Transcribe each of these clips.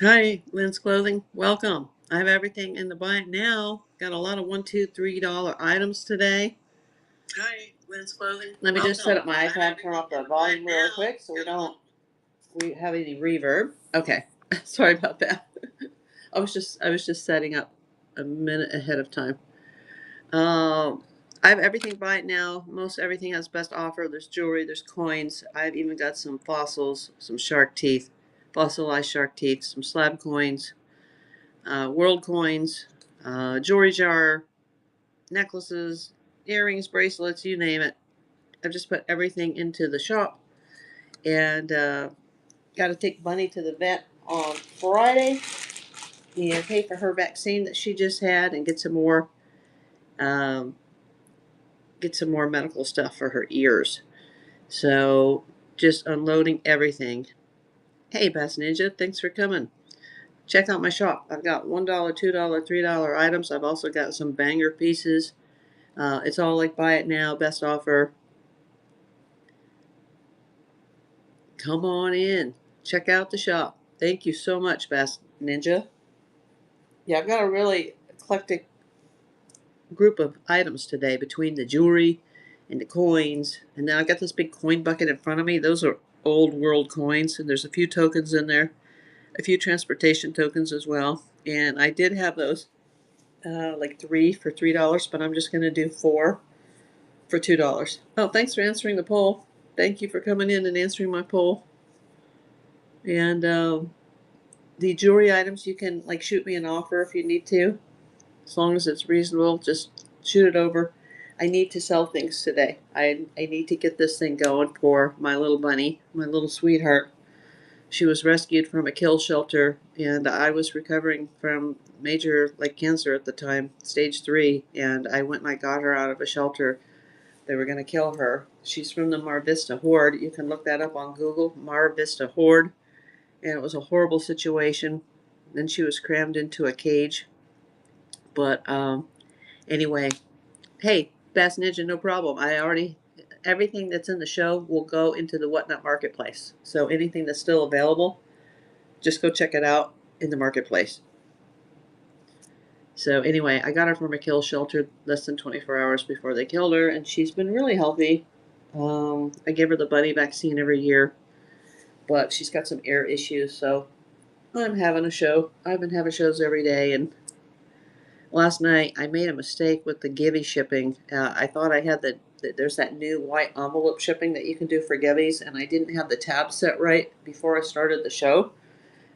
Hi, Lynn's Clothing. Welcome. I have everything in the buy it now. Got a lot of $1, $2, $3 items today. Hi, Lynn's Clothing. Let me just set up my iPad, turn off the volume really quick so we have any reverb. Okay. Sorry about that. I was just setting up a minute ahead of time. I have everything buy it now. Most everything has best offer. There's jewelry, there's coins. I've even got some fossils, some shark teeth, fossilized shark teeth, some slab coins, world coins, jewelry jar, necklaces, earrings, bracelets, you name it. I've just put everything into the shop and got to take Bunny to the vet on Friday and pay for her vaccine that she just had and um, get some more medical stuff for her ears. So just unloading everything. Hey, Bass Ninja, thanks for coming. Check out my shop. I've got $1, $2, $3 items. I've also got some banger pieces. It's all like buy it now, best offer. Come on in. Check out the shop. Thank you so much, Bass Ninja. Yeah, I've got a really eclectic group of items today between the jewelry and the coins. And then I've got this big coin bucket in front of me. Those are old world coins, and there's a few tokens in there, a few transportation tokens as well. And I did have those like three for $3, but I'm just going to do four for $2. Oh, thanks for answering the poll. Thank you for coming in and answering my poll. And the jewelry items, you can like shoot me an offer if you need to, as long as it's reasonable. Just shoot it over. I need to sell things today. I need to get this thing going for my little bunny, my little sweetheart. She was rescued from a kill shelter, and I was recovering from major like cancer at the time, stage 3, and I went and I got her out of a shelter. They were going to kill her. She's from the Mar Vista Horde. You can look that up on Google, Mar Vista Horde. And it was a horrible situation. Then she was crammed into a cage. But anyway, hey, Bass Ninja, no problem. Everything that's in the show will go into the Whatnot Marketplace. So anything that's still available, just go check it out in the marketplace. So anyway, I got her from a kill shelter less than 24 hours before they killed her, and she's been really healthy. I give her the bunny vaccine every year, but she's got some ear issues, so I'm having a show. I've been having shows every day, and last night I made a mistake with the Givey shipping. I thought I had there's that new white envelope shipping that you can do for Givey's, and I didn't have the tab set right before I started the show.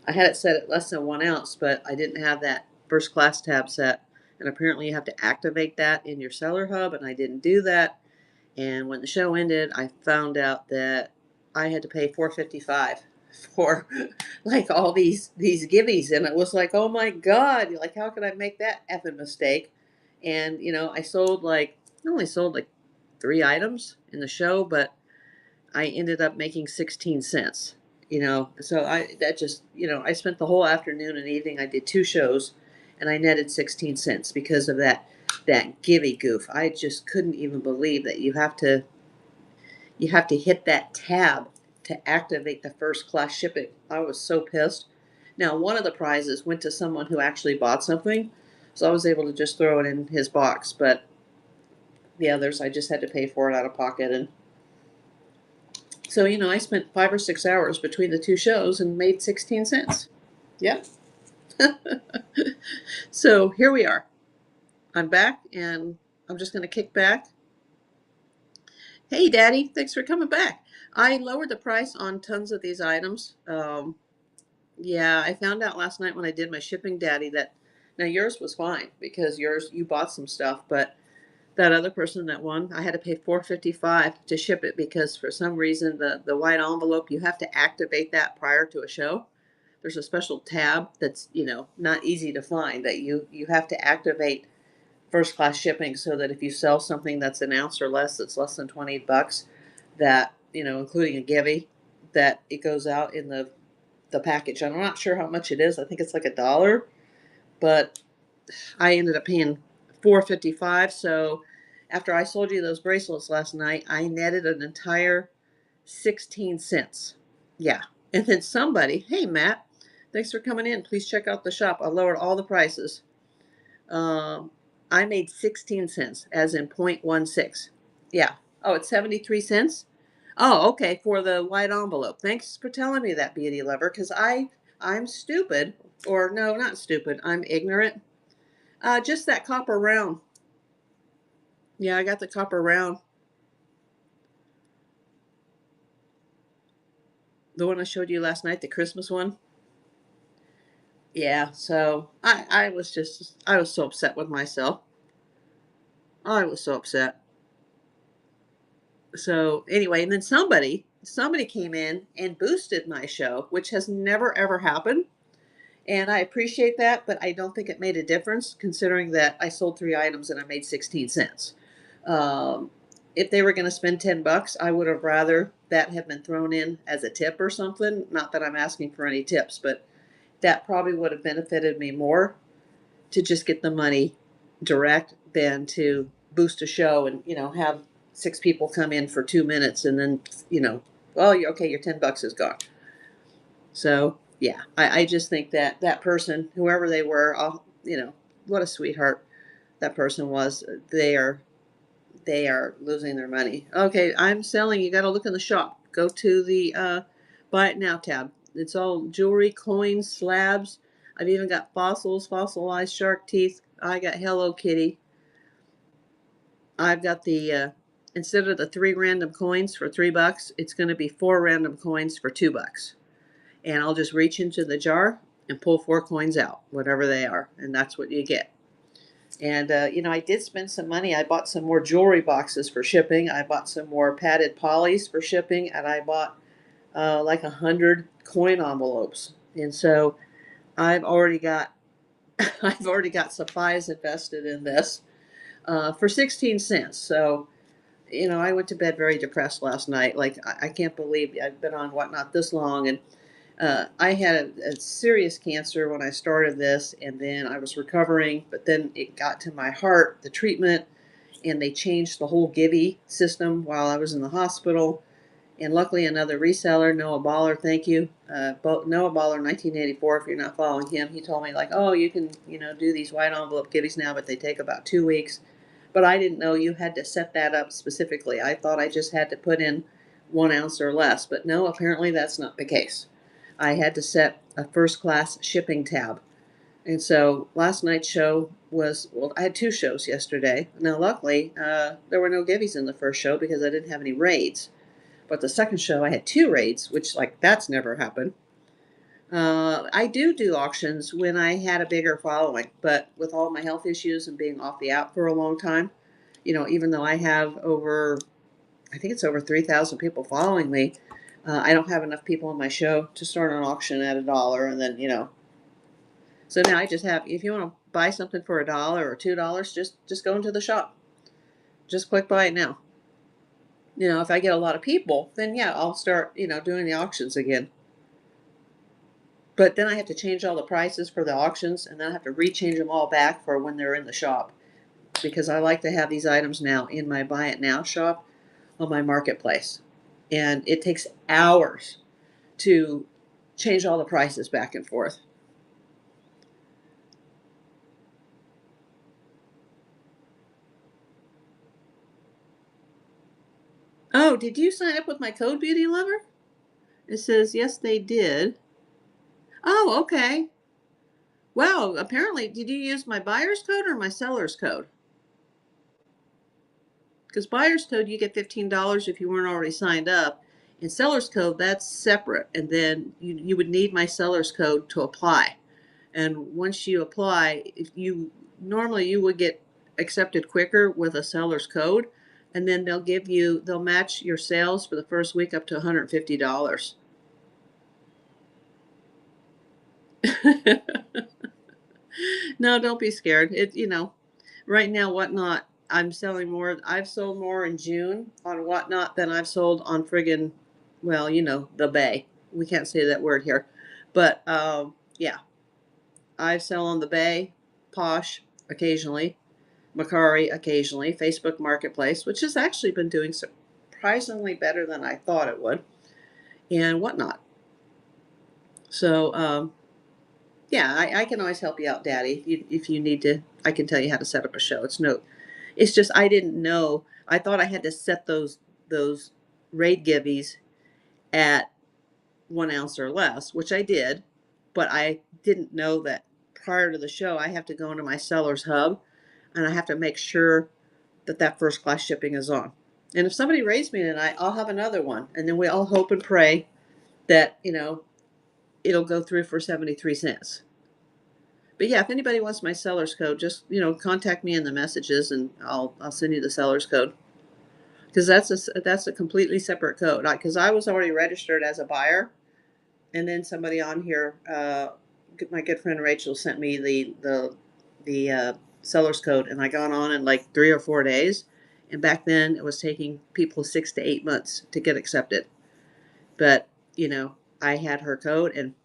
I had it set at less than 1 ounce, but I didn't have that first class tab set. And apparently you have to activate that in your seller hub, and I didn't do that. And when the show ended, I found out that I had to pay $4.55 for like all these giveies, and it was like, oh my god, like how could I make that effing mistake? And I only sold like 3 items in the show, but I ended up making 16 cents. So I spent the whole afternoon and evening. I did 2 shows, and I netted 16 cents because of that givey goof. I just couldn't even believe that you have to hit that tab to activate the first class shipping. I was so pissed. Now, one of the prizes went to someone who actually bought something, so I was able to just throw it in his box. But the others, I just had to pay for it out of pocket. And so, I spent 5 or 6 hours between the 2 shows and made 16 cents. Yep. So here we are. I'm back, and I'm just going to kick back. Hey, Daddy, thanks for coming back. I lowered the price on tons of these items. Yeah, I found out last night when I did my shipping, Daddy, that now yours was fine because you bought some stuff, but that other person that won, I had to pay $4.55 to ship it because for some reason the white envelope, you have to activate that prior to a show. There's a special tab that's not easy to find that you have to activate first class shipping so that if you sell something that's an ounce or less, that's less than $20, that including a givey, that it goes out in the package. I'm not sure how much it is. I think it's like $1, but I ended up paying $4.55. So after I sold you those bracelets last night, I netted an entire 16 cents. Yeah. And then hey Matt, Thanks for coming in. Please check out the shop. I lowered all the prices. Um, I made 16 cents, as in 0.16. Yeah. Oh, it's 73 cents? Oh, okay, for the white envelope. Thanks for telling me that, Beauty Lover, because I'm stupid. Or no, not stupid. I'm ignorant. Just that copper round. Yeah, I got the copper round. The one I showed you last night, the Christmas one. Yeah, so I was so upset with myself. I was so upset. So anyway, and then somebody came in and boosted my show, which has never ever happened. And I appreciate that, but I don't think it made a difference considering that I sold 3 items and I made 16 cents. Um, if they were going to spend $10, I would have rather that have been thrown in as a tip or something. Not that I'm asking for any tips, but that probably would have benefited me more to just get the money direct than to boost a show and have 6 people come in for 2 minutes and then well, okay, your $10 is gone. So yeah, I just think that that person, whoever they were, what a sweetheart that person was. They are losing their money. Okay, I'm selling. You got to look in the shop. Go to the buy it now tab. It's all jewelry, coins, slabs. I've even got fossils, fossilized shark teeth. I got Hello Kitty. I've got the instead of the 3 random coins for $3, it's going to be 4 random coins for $2. And I'll just reach into the jar and pull 4 coins out, whatever they are, and that's what you get. And I did spend some money. I bought some more jewelry boxes for shipping. I bought some more padded polys for shipping, and I bought like 100 coin envelopes. And so I've already got I've already got supplies invested in this for 16 cents. So I went to bed very depressed last night. Like I can't believe I've been on Whatnot this long, and I had a serious cancer when I started this, and then I was recovering, but then it got to my heart, the treatment, and they changed the whole Givey system while I was in the hospital. And luckily, another reseller, Noah Baller, thank you, Noah Baller, 1984. If you're not following him, he told me like, oh, you can do these white envelope Giveys now, but they take about 2 weeks. But I didn't know you had to set that up specifically. I thought I just had to put in 1 ounce or less, but no, apparently that's not the case. I had to set a first class shipping tab. And so last night's show was, well, I had 2 shows yesterday. Now, luckily, there were no Giveys in the first show because I didn't have any raids. But the second show, I had 2 raids, which, like, that's never happened. I do auctions when I had a bigger following, but with all my health issues and being off the app for a long time, even though I have I think it's over 3,000 people following me, I don't have enough people on my show to start an auction at $1, and then So now I just have, if you want to buy something for $1 or $2, just go into the shop, just click buy it now. If I get a lot of people, then yeah, I'll start doing the auctions again. But then I have to change all the prices for the auctions, and then I have to rechange them all back for when they're in the shop, because I like to have these items now in my buy it now shop on my marketplace, and it takes hours to change all the prices back and forth. Oh, did you sign up with my code, Beauty Lover? It says yes, they did. Oh, okay. Wow, apparently, did you use my buyer's code or my seller's code? Because buyer's code, you get $15 if you weren't already signed up. And seller's code, that's separate. And then you would need my seller's code to apply. And once you apply, if you normally you would get accepted quicker with a seller's code. And then they'll match your sales for the first week up to $150. No, don't be scared. Right now, Whatnot, I'm selling more. I've sold more in June on Whatnot than I've sold on friggin', well, the Bay. We can't say that word here. But yeah, I sell on the Bay, Posh occasionally, Macari occasionally, Facebook Marketplace, which has actually been doing surprisingly better than I thought it would, and Whatnot. So Yeah, I can always help you out, Daddy. If you need to, I can tell you how to set up a show. It's just I didn't know. I thought I had to set those raid giveies at 1 ounce or less, which I did, but I didn't know that prior to the show I have to go into my seller's hub and I have to make sure that that first class shipping is on. And if somebody raids me tonight, I'll have another one, and then we all hope and pray that it'll go through for 73 cents. But yeah, if anybody wants my seller's code, just contact me in the messages, and I'll send you the seller's code, because that's a completely separate code. Because I was already registered as a buyer, and then somebody on here, my good friend Rachel, sent me the seller's code, and I got on in like 3 or 4 days. And back then, it was taking people 6 to 8 months to get accepted. But I had her code, and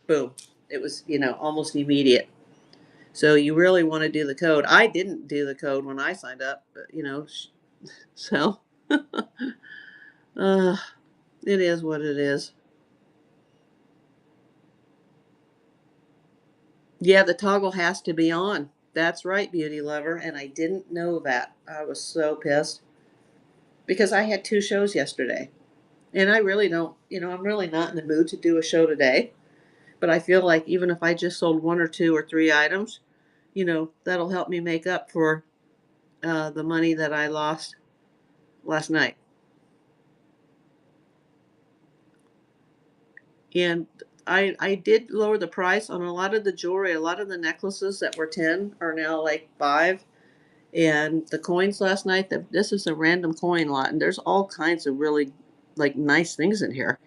boom, it was almost immediate. So you really want to do the code. I didn't do the code when I signed up, but so uh, it is what it is. Yeah, the toggle has to be on. That's right, beauty lover. And I didn't know that. I was so pissed because I had 2 shows yesterday. And I really don't, I'm really not in the mood to do a show today. But I feel like even if I just sold 1 or 2 or 3 items, that'll help me make up for the money that I lost last night. And I did lower the price on a lot of the jewelry. A lot of the necklaces that were 10 are now like 5. And the coins last night, this is a random coin lot, and there's all kinds of really like nice things in here.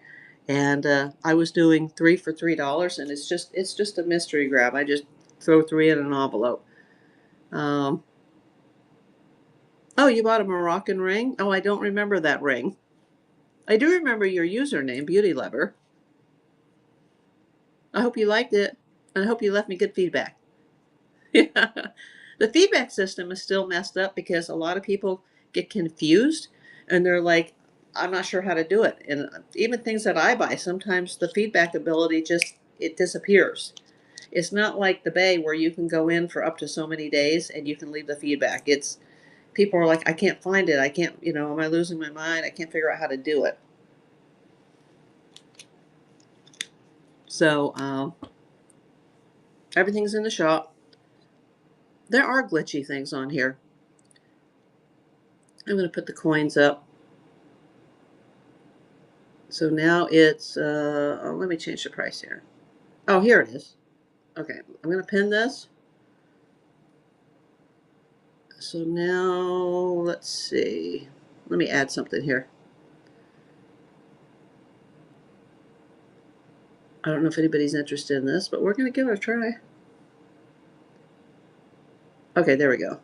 And I was doing 3 for $3, and it's just a mystery grab. I just throw 3 in an envelope. Um, oh, you bought a Moroccan ring? Oh, I don't remember that ring. I do remember your username, Beauty Lover. I hope you liked it, and I hope you left me good feedback. Yeah. The feedback system is still messed up because a lot of people get confused, and they're like, I'm not sure how to do it. And even things that I buy, sometimes the feedback ability just it disappears. It's not like the Bay where you can go in for up to so many days and you can leave the feedback. It's people are like, I can't find it. I can't, am I losing my mind? I can't figure out how to do it. So everything's in the shop. There are glitchy things on here. I'm going to put the coins up. So now it's, let me change the price here. Oh, here it is. Okay, I'm going to pin this. So now, let's see. Let me add something here. I don't know if anybody's interested in this, but we're going to give it a try. Okay, there we go.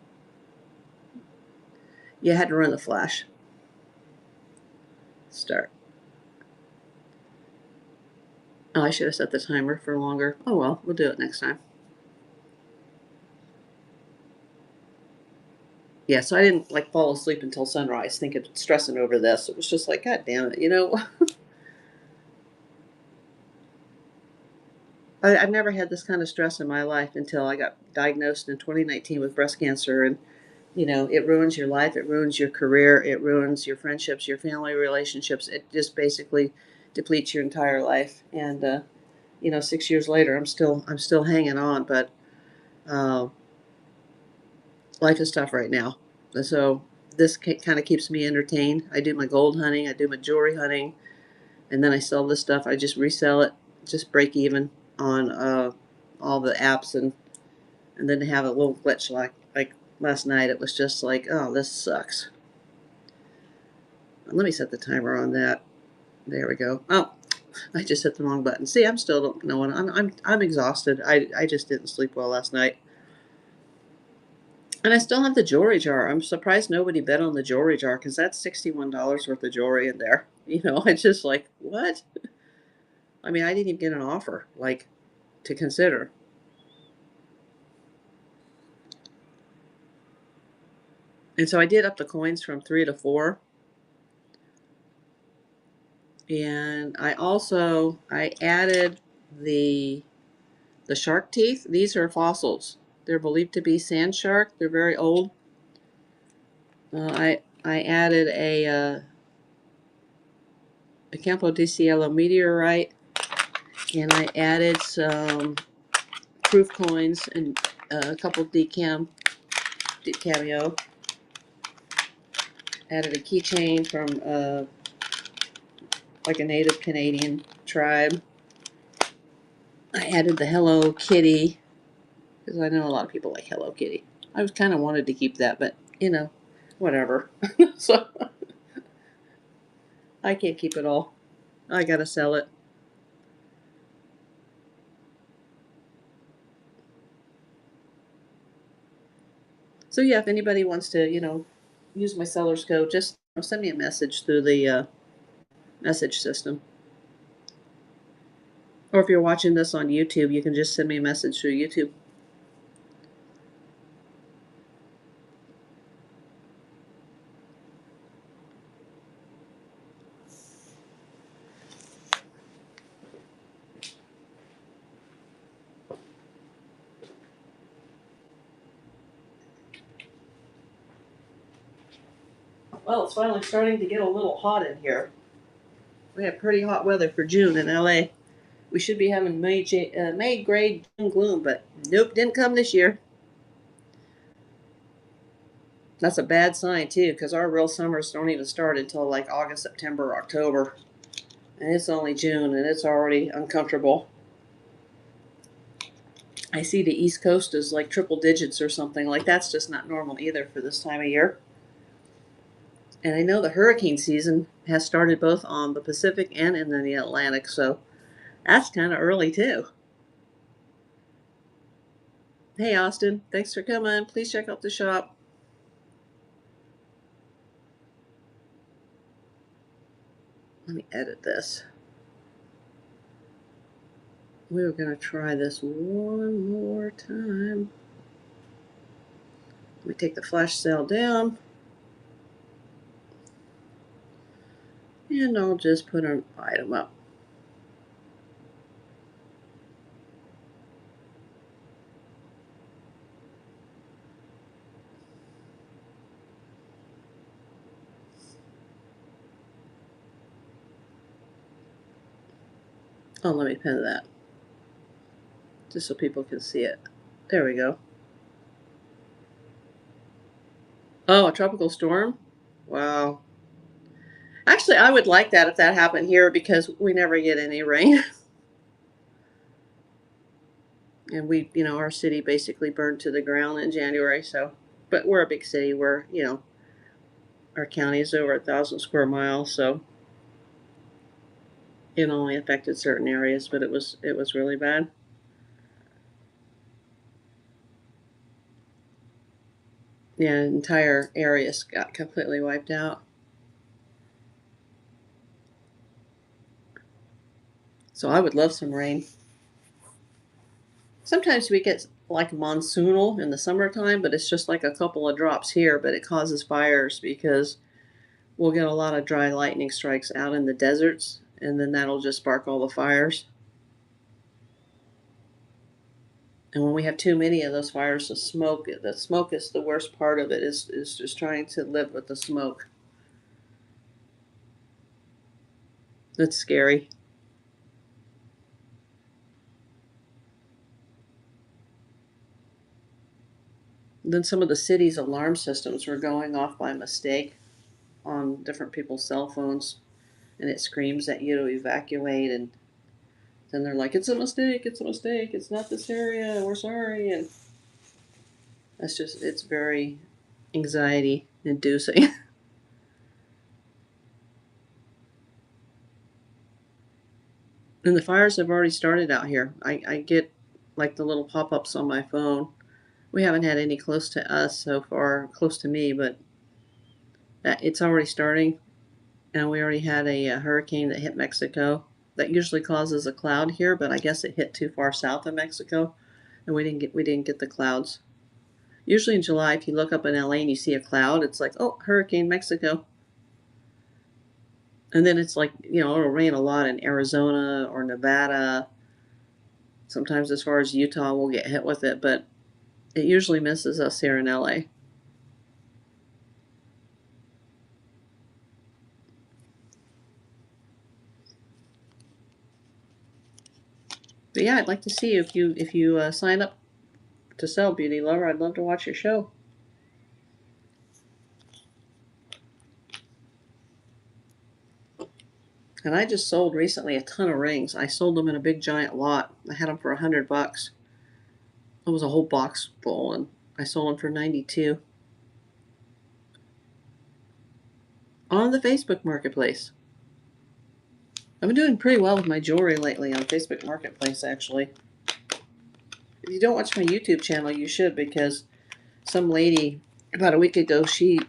You had to run the flash. Start. Oh, I should have set the timer for longer. Oh well, we'll do it next time. Yeah, so I didn't like fall asleep until sunrise thinking, stressing over this. It was just like, God damn it, I've never had this kind of stress in my life until I got diagnosed in 2019 with breast cancer. And, it ruins your life. It ruins your career. It ruins your friendships, your family relationships. It just basically depletes your entire life. And, 6 years later, I'm still hanging on, but uh, life is tough right now. So this kind of keeps me entertained. I do my gold hunting. I do my jewelry hunting. And then I sell this stuff. I just resell it, just break even on all the apps, and then to have a little glitch like last night, it was just like, oh, this sucks. Let me set the timer on that. There we go. Oh, I just hit the wrong button. See, I'm still don't know. I'm exhausted. I just didn't sleep well last night, and I still have the jewelry jar. I'm surprised nobody bet on the jewelry jar because that's $61 worth of jewelry in there. It's just like what? I mean, I didn't even get an offer like to consider. And so I did up the coins from 3 to 4. And I added the The shark teeth, these are fossils. They're believed to be sand shark. They're very old. I added a Campo di Cielo meteorite, and I added some proof coins and a couple cameo. Added a keychain from like a native Canadian tribe. I added the Hello Kitty because I know a lot of people like Hello Kitty. I was kind of wanted to keep that, but whatever. So I can't keep it all. I gotta sell it. So yeah, if anybody wants to, use my seller's code, just send me a message through the message system. Or if you're watching this on YouTube, you can just send me a message through YouTube. Well, it's finally starting to get a little hot in here. We have pretty hot weather for June in LA. We should be having May grade June gloom, but nope, didn't come this year. That's a bad sign too, because our real summers don't even start until like August, September, October, and it's only June, and it's already uncomfortable. I see the East Coast is like triple digits or something. Like that's just not normal either for this time of year. And I know the hurricane season has started both on the Pacific and in the Atlantic, so that's kind of early too. Hey, Austin, thanks for coming. Please check out the shop. Let me edit this. We were going to try this one more time. Let me take the flash sale down. And I'll just put an item up. Oh, let me pin that. Just so people can see it. There we go. Oh, a tropical storm? Wow. Actually, I would like that if that happened here because we never get any rain. And our city basically burned to the ground in January, so. But we're a big city. Our county is over 1,000 square miles, so it only affected certain areas, but it was really bad. Yeah, entire areas got completely wiped out. So I would love some rain. Sometimes we get like monsoonal in the summertime, but it's just like a couple of drops here, but it causes fires because we'll get a lot of dry lightning strikes out in the deserts, and then that'll just spark all the fires. And when we have too many of those fires, the smoke is the worst part of it, is just trying to live with the smoke. It's scary. Then some of the city's alarm systems were going off by mistake on different people's cell phones, and it screams at you to evacuate, and then they're like, it's a mistake, it's not this area, we're sorry. And it's very anxiety inducing. And the fires have already started out here. I get like the little pop-ups on my phone. We haven't had any close to us so far, close to me, but it's already starting. And we already had a hurricane that hit Mexico. That usually causes a cloud here, but I guess it hit too far south of Mexico, and we didn't get the clouds. Usually in July, if you look up in LA and you see a cloud, it's like, oh, Hurricane Mexico. And then it's like, it'll rain a lot in Arizona or Nevada. Sometimes as far as Utah, we'll get hit with it, but it usually misses us here in LA. But yeah, I'd like to see you if you sign up to sell, Beauty Lover. I'd love to watch your show. And I just sold recently a ton of rings. I sold them in a big giant lot. I had them for $100. It was a whole box full, and I sold them for 92 on the Facebook Marketplace. I've been doing pretty well with my jewelry lately on Facebook Marketplace, actually. If you don't watch my YouTube channel, you should, because some lady about a week ago, she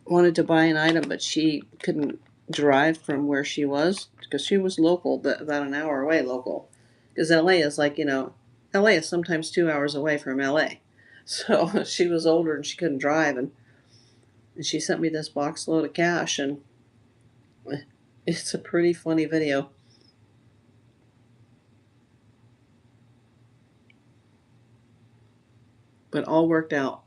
wanted to buy an item, but she couldn't drive from where she was because she was local, but about an hour away local. Because LA is like, LA is sometimes 2 hours away from LA. So she was older and she couldn't drive, and she sent me this box load of cash, and it's a pretty funny video. But all worked out.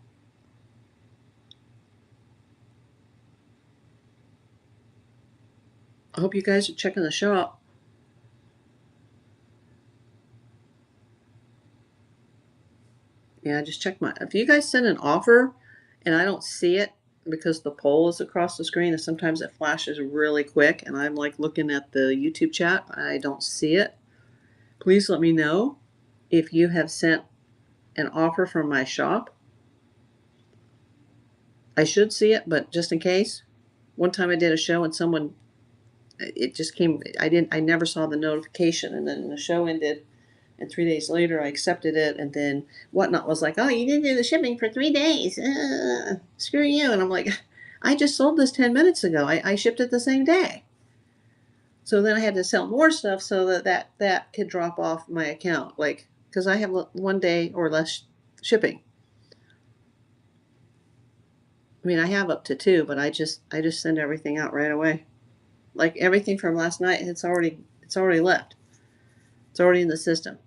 I hope you guys are checking the shop. Yeah, just check my. If you guys send an offer and I don't see it because the poll is across the screen, and sometimes it flashes really quick, and I'm like looking at the YouTube chat, I don't see it. Please let me know if you have sent an offer from my shop. I should see it, but just in case. One time I did a show and someone, it just came. I never saw the notification, and then the show ended. And 3 days later, I accepted it, and then Whatnot was like, "Oh, you didn't do the shipping for 3 days. Screw you!" And I'm like, "I just sold this 10 minutes ago. I shipped it the same day." So then I had to sell more stuff so that could drop off my account, like because I have 1 day or less shipping. I mean, I have up to 2, but I just send everything out right away. Like everything from last night, it's already left. It's already in the system.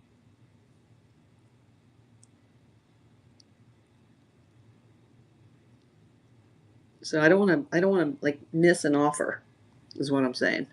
So I don't want to like miss an offer, is what I'm saying.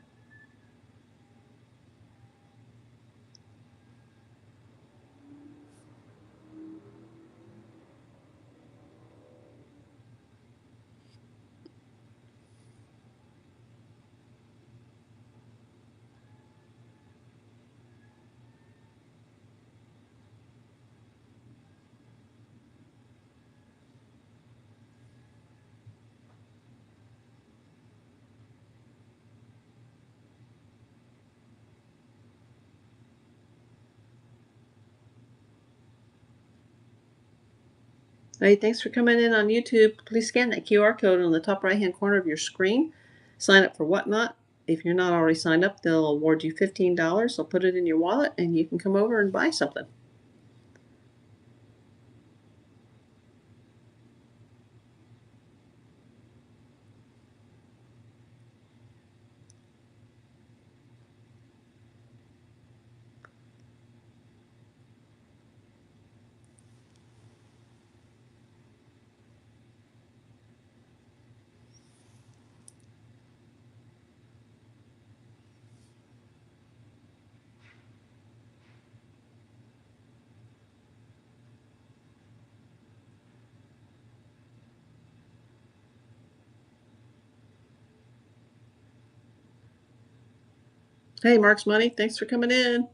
Hey, thanks for coming in on YouTube. Please scan that QR code on the top right-hand corner of your screen. Sign up for Whatnot. If you're not already signed up, they'll award you $15. They'll put it in your wallet, and you can come over and buy something. Hey, Mark's Money, thanks for coming in.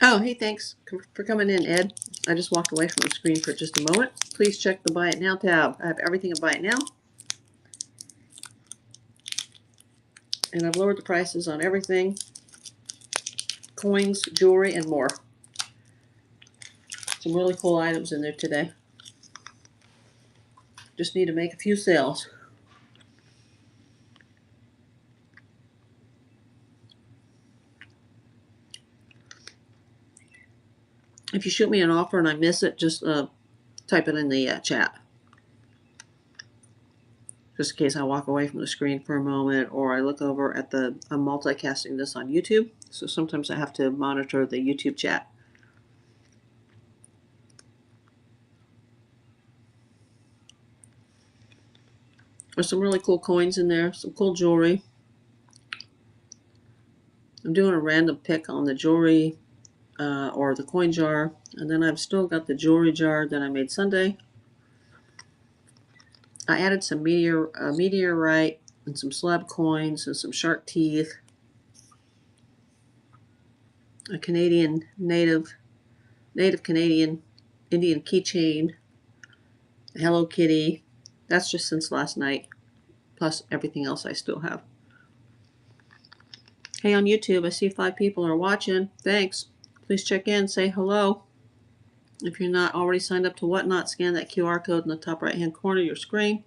Oh, hey, thanks for coming in, Ed. I just walked away from the screen for just a moment. Please check the Buy It Now tab. I have everything at Buy It Now. And I've lowered the prices on everything. Coins, jewelry, and more. Some really cool items in there today. Just need to make a few sales. If you shoot me an offer and I miss it, just type it in the chat. Just in case I walk away from the screen for a moment or I look over at I'm multicasting this on YouTube. So sometimes I have to monitor the YouTube chat. There's some really cool coins in there, some cool jewelry. I'm doing a random pick on the jewelry or the coin jar. And then I've still got the jewelry jar that I made Sunday. I added some meteorite and some slab coins and some shark teeth. A Canadian native Canadian Indian keychain. A Hello Kitty. That's just since last night. Plus everything else I still have. Hey, on YouTube, I see 5 people are watching. Thanks. Please check in, say hello. If you're not already signed up to Whatnot, scan that QR code in the top right-hand corner of your screen,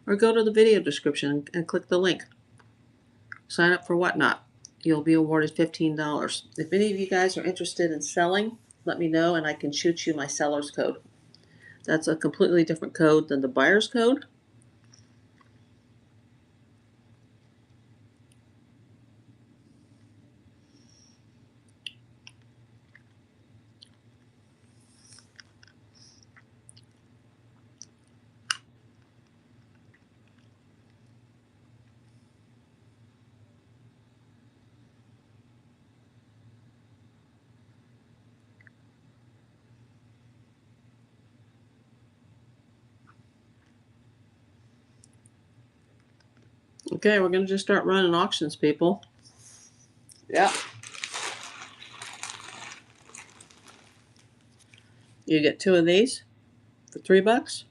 or go to the video description and click the link. Sign up for Whatnot. You'll be awarded $15. If any of you guys are interested in selling, let me know and I can shoot you my seller's code. That's a completely different code than the buyer's code. Okay, we're going to just start running auctions, people. Yeah. You get 2 of these for $3.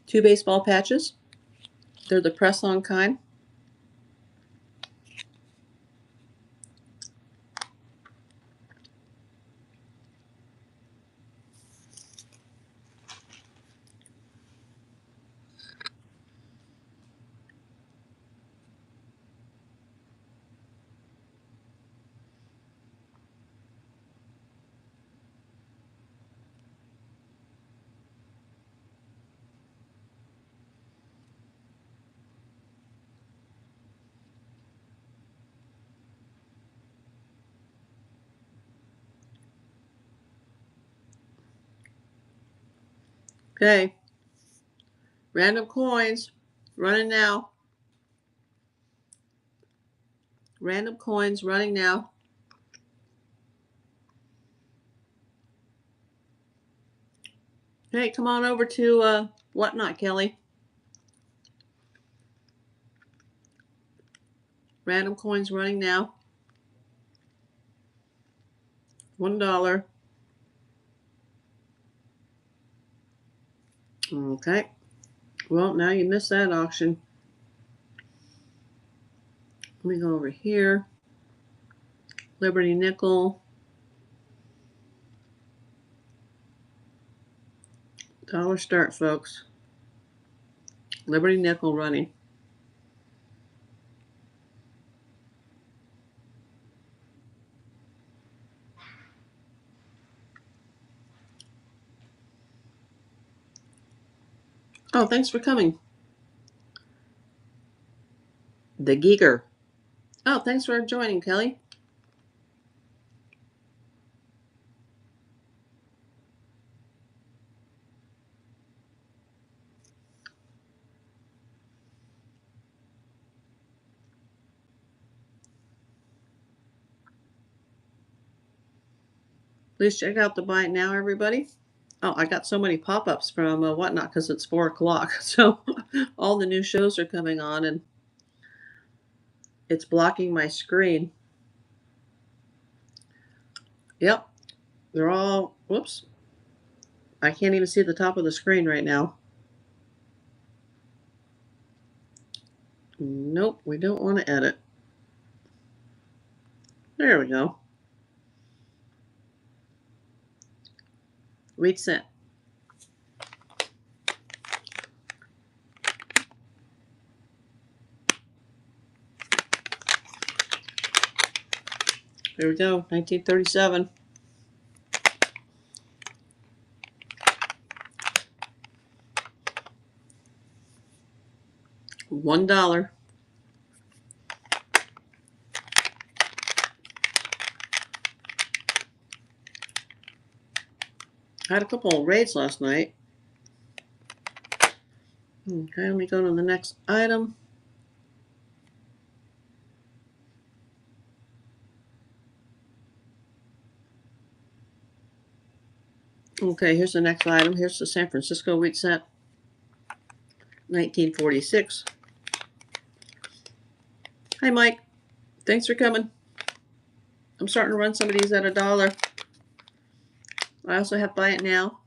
2 baseball patches. They're the press-on kind. Okay. Random coins. Running now. Random coins running now. Hey, come on over to Whatnot, Kelly. Random coins running now. $1. Okay. Well, now you missed that auction. Let me go over here. Liberty Nickel. Dollar start, folks. Liberty Nickel running. Oh, thanks for coming. The Giger. Oh, thanks for joining, Kelly. Please check out the Buy It Now, everybody. Oh, I got so many pop-ups from Whatnot because it's 4 o'clock. So all the new shows are coming on, and It's blocking my screen. Yep, they're all, whoops. I can't even see the top of the screen right now. Nope, we don't want to edit. There we go. Wheat cent. There we go, 1937. $1. I had a couple of raids last night. Okay, let me go to the next item. Okay, here's the next item. Here's the San Francisco wheat cent, 1946. Hi, Mike. Thanks for coming. I'm starting to run some of these at $1. I also have buy it now.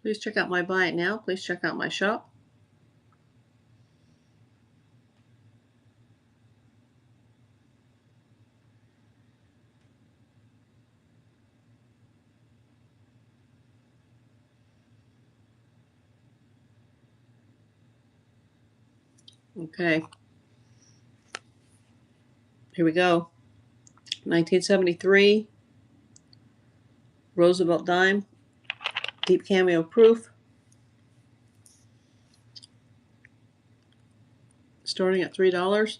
Please check out my buy it now. Please check out my shop. Okay. Here we go. 1973. Roosevelt dime. Deep cameo proof. Starting at $3.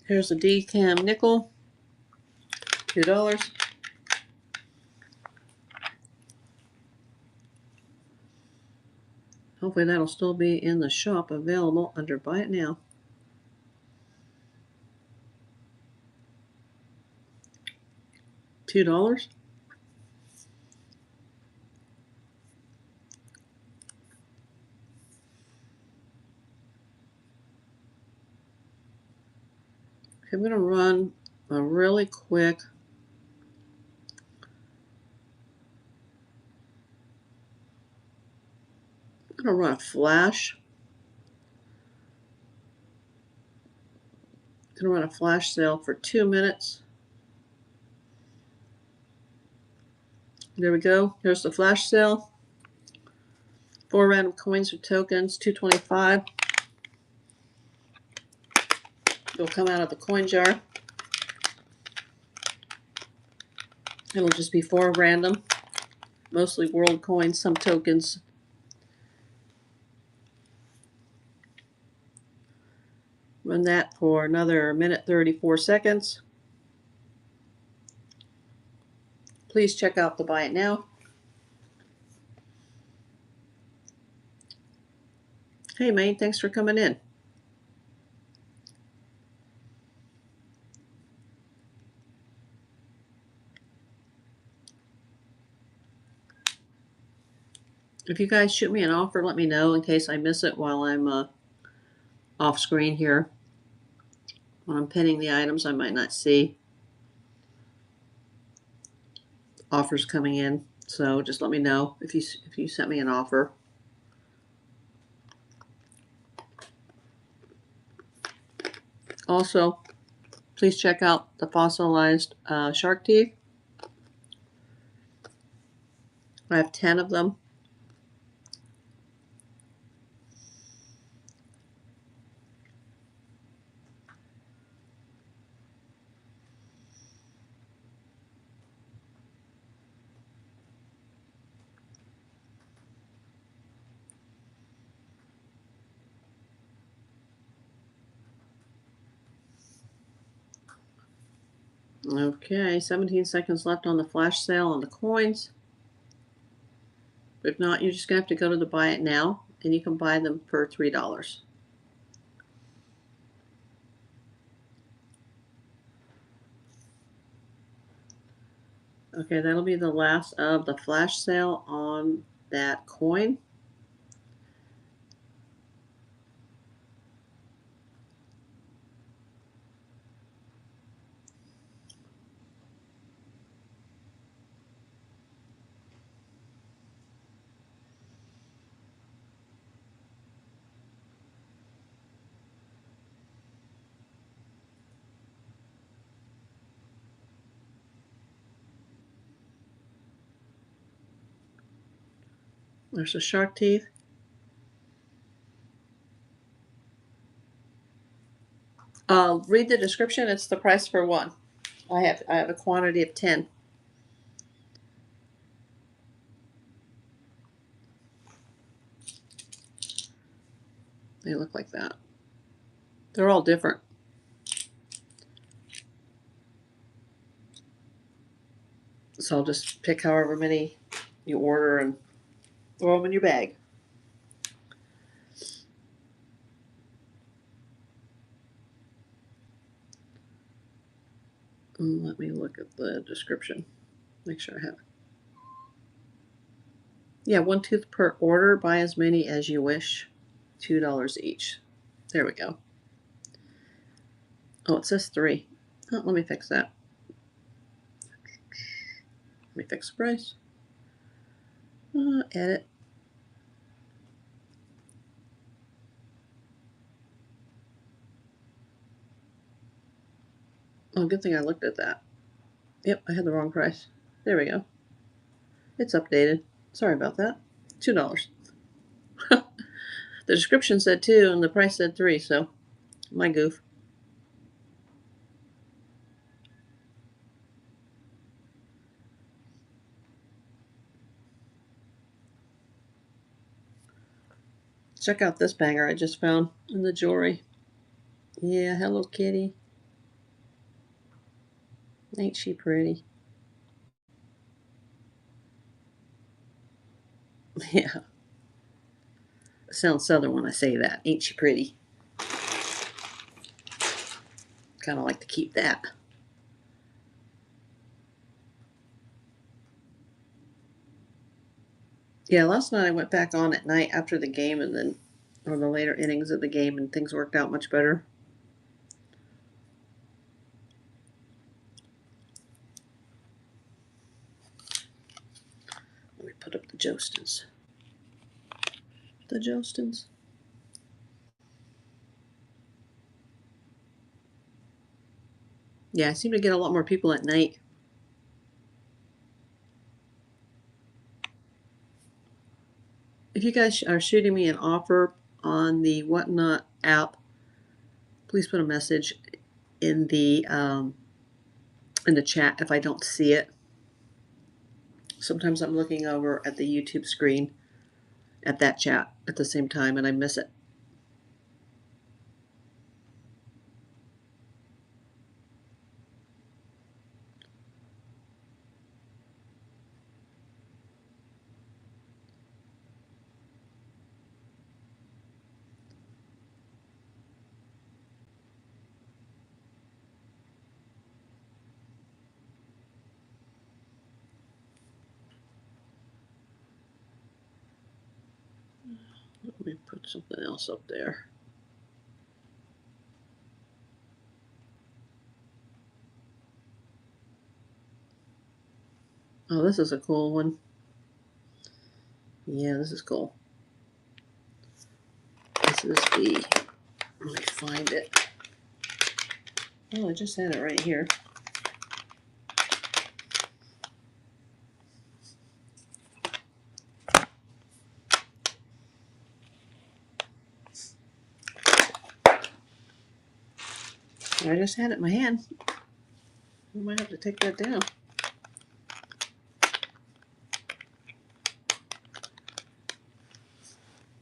Here's the D-cam nickel. $2. Hopefully that'll still be in the shop available under buy it now. $2. I'm going to run a really quick I'm going to run a flash. I'm going to run a flash sale for 2 minutes. There we go. Here's the flash sale. 4 random coins or tokens, $2.25. They'll come out of the coin jar. It'll just be 4 random, mostly world coins, some tokens. Run that for another minute 34 seconds. Please check out the buy it now. Hey, Maine, thanks for coming in. If you guys shoot me an offer, let me know in case I miss it while I'm off screen here. When I'm pinning the items, I might not see offers coming in. So just let me know if you sent me an offer. Also, please check out the fossilized shark teeth. I have 10 of them. Okay, 17 seconds left on the flash sale on the coins. If not, you're just going to have to go to the buy it now, and you can buy them for $3. Okay, that'll be the last of the flash sale on that coin. There's the shark teeth. Read the description. It's the price for one. I have a quantity of 10. They look like that. They're all different. So I'll just pick however many you order and throw them in your bag. Let me look at the description. Make sure I have it. Yeah, 1 tooth per order. Buy as many as you wish. $2 each. There we go. Oh, it says 3. Oh, let me fix that. Let me fix the price. Edit. Oh, good thing I looked at that. Yep, I had the wrong price. There we go. It's updated. Sorry about that. $2. The description said 2 and the price said 3, so my goof. Check out this banger I just found in the jewelry. Yeah, Hello Kitty. Ain't she pretty? Yeah. It sounds southern when I say that. Ain't she pretty? Kind of like to keep that. Yeah, last night I went back on at night after the game and then, or the later innings of the game, and things worked out much better. Let me put up the Jostins. The Jostins. Yeah, I seem to get a lot more people at night. If you guys are shooting me an offer on the Whatnot app, please put a message in the chat if I don't see it. Sometimes I'm looking over at the YouTube screen at that chat at the same time and I miss it. Let me put something else up there. Oh, this is a cool one. Yeah, this is cool. This is the, let me find it. Oh, I just had it right here. I just had it in my hand. I might have to take that down.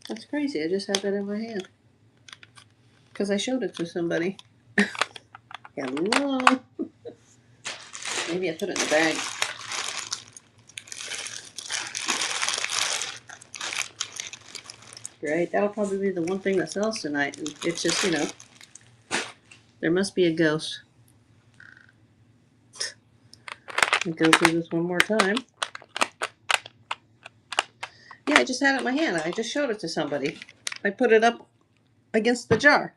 That's crazy. I just had that in my hand. Because I showed it to somebody. Hello. Maybe I put it in the bag. Great. That'll probably be the one thing that sells tonight. And it's just, there must be a ghost. Let me go through this one more time. Yeah, I just had it in my hand. I just showed it to somebody. I put it up against the jar.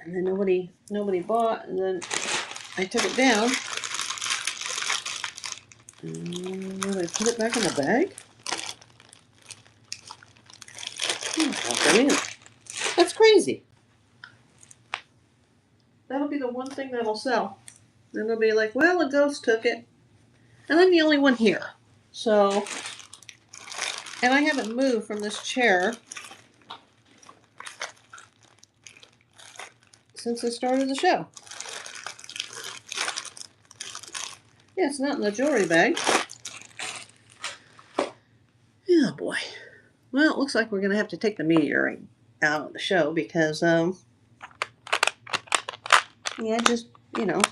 And then nobody bought, and then I took it down. And I put it back in the bag. That's crazy. That'll be the one thing that'll sell. Then they'll be like, well, a ghost took it. And I'm the only one here. So, and I haven't moved from this chair since I started the show. Yeah, it's not in the jewelry bag. Oh boy. Well, it looks like we're going to have to take the meteor out of the show because, yeah, just, how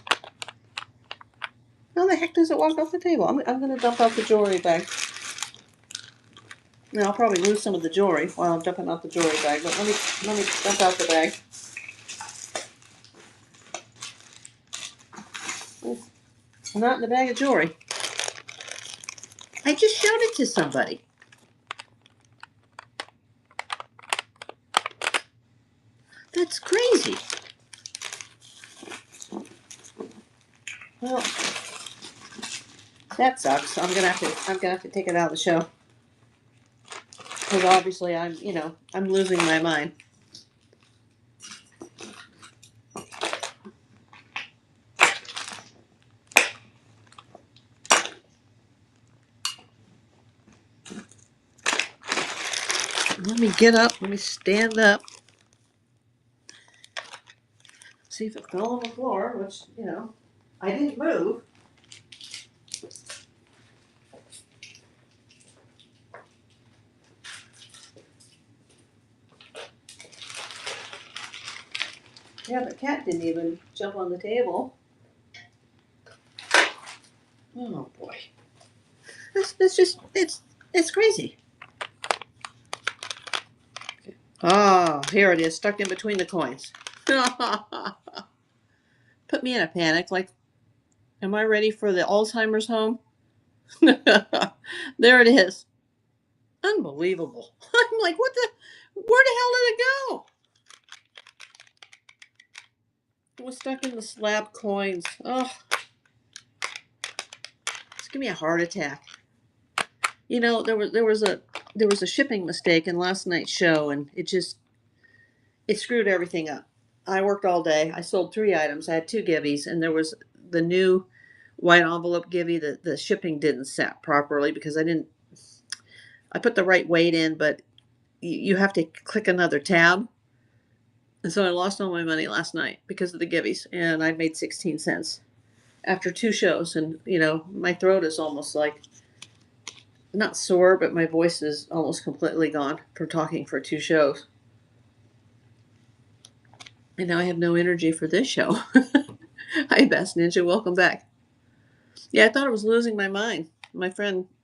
the heck does it walk off the table? I'm going to dump out the jewelry bag. Now, I'll probably lose some of the jewelry while I'm dumping out the jewelry bag, but let me dump out the bag. It's not in the bag of jewelry. I just showed it to somebody. That's crazy. Well, that sucks. I'm gonna have to take it out of the show. Because obviously I'm losing my mind. Let me get up. Let me stand up. See if it fell on the floor, which, I didn't move. Yeah, the cat didn't even jump on the table. Oh boy. That's just, it's crazy. Oh, here it is, stuck in between the coins. Put me in a panic, like, am I ready for the Alzheimer's home? There it is. Unbelievable. I'm like, where the hell did it go? It was stuck in the slab coins. Oh, it's giving me a heart attack. There was a shipping mistake in last night's show, and it screwed everything up. I worked all day. I sold 3 items. I had 2 givvies, and there was the new white envelope givvy. The shipping didn't set properly because I put the right weight in, but you have to click another tab. And so I lost all my money last night because of the givvies, and I made 16 cents after 2 shows. And, my throat is almost like, not sore, but my voice is almost completely gone from talking for 2 shows. And now I have no energy for this show. Hi, Best Ninja. Welcome back. Yeah, I thought I was losing my mind. My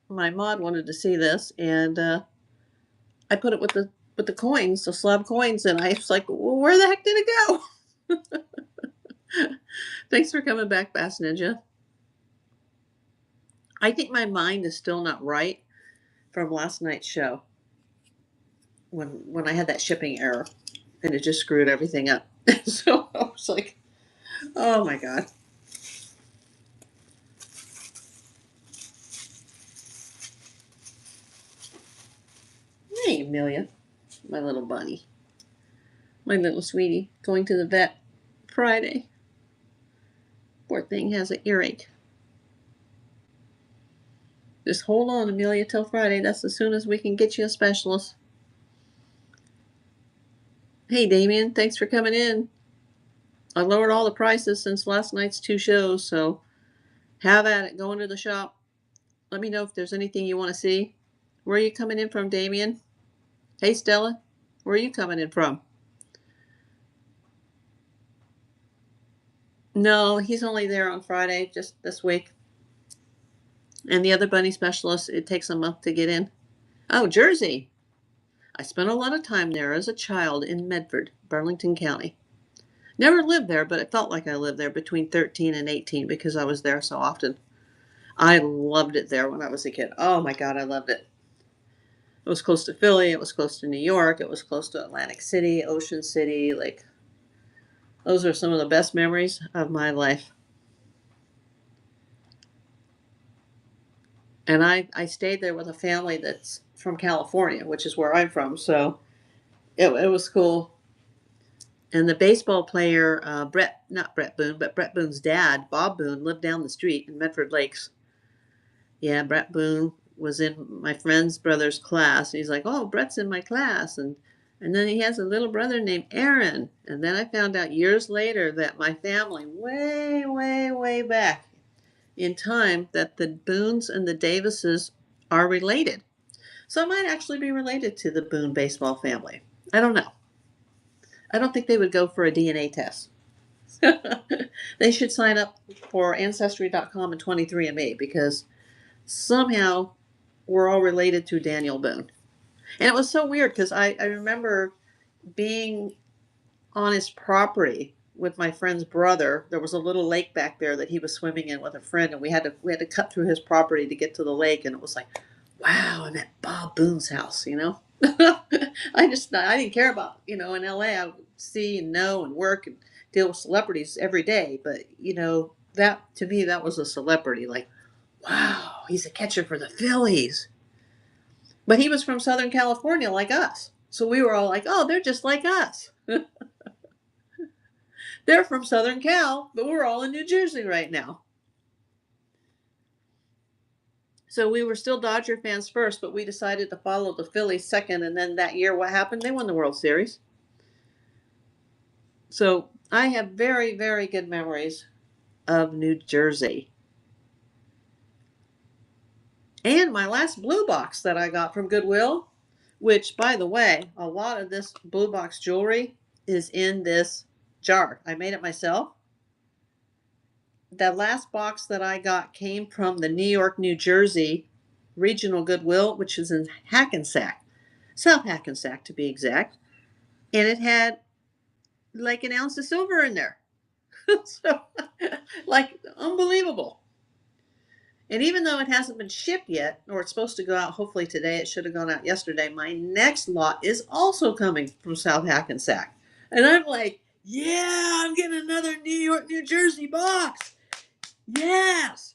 mod wanted to see this, and I put it with the coins, the slab coins, and I was like, well, where the heck did it go? Thanks for coming back, Bass Ninja. I think my mind is still not right from last night's show when I had that shipping error, and it just screwed everything up. So I was like, oh my God. Hey, Amelia, my little bunny. My little sweetie, going to the vet Friday. Poor thing has an earache. Just hold on, Amelia, till Friday. That's as soon as we can get you a specialist. Hey, Damien, thanks for coming in. I lowered all the prices since last night's 2 shows, so have at it. Go into the shop. Let me know if there's anything you want to see. Where are you coming in from, Damien? Hey, Stella, where are you coming in from? No, he's only there on Friday, just this week. And the other bunny specialist, it takes a month to get in. Oh, Jersey. I spent a lot of time there as a child in Medford, Burlington County. Never lived there, but it felt like I lived there between 13 and 18 because I was there so often. I loved it there when I was a kid. Oh my God, I loved it. It was close to Philly. It was close to New York. It was close to Atlantic City, Ocean City. Like, those are some of the best memories of my life. And I stayed there with a family that's from California, which is where I'm from. So it was cool. And the baseball player, not Brett Boone, but Brett Boone's dad, Bob Boone, lived down the street in Medford Lakes. Yeah, Brett Boone was in my friend's brother's class. He's like, oh, Brett's in my class. And then he has a little brother named Aaron. And then I found out years later that my family, way, way, way back in time, that the Boones and the Davises are related. So I might actually be related to the Boone baseball family. I don't know. I don't think they would go for a DNA test. They should sign up for Ancestry.com and 23andMe because somehow we're all related to Daniel Boone. And it was so weird because I remember being on his property with my friend's brother. There was a little lake back there that he was swimming in with a friend, and we had to cut through his property to get to the lake, and it was like, wow, I'm at Bob Boone's house, you know. I didn't care about, in LA I would see and know and work and deal with celebrities every day, but that to me that was a celebrity. Like, wow, he's a catcher for the Phillies. But he was from Southern California like us. So we were all like, oh, they're just like us. They're from Southern Cal, but we're all in New Jersey right now. So we were still Dodger fans first, but we decided to follow the Phillies second. And then that year, what happened? They won the World Series. So I have very, very good memories of New Jersey. And my last blue box that I got from Goodwill, which, by the way, a lot of this blue box jewelry is in this jar. I made it myself. The last box that I got came from the New York, New Jersey Regional Goodwill, which is in Hackensack, South Hackensack to be exact. And it had like an ounce of silver in there. So, like, unbelievable. And even though it hasn't been shipped yet, or it's supposed to go out hopefully today, it should have gone out yesterday, my next lot is also coming from South Hackensack. And I'm like, yeah, I'm getting another New York, New Jersey box. Yes.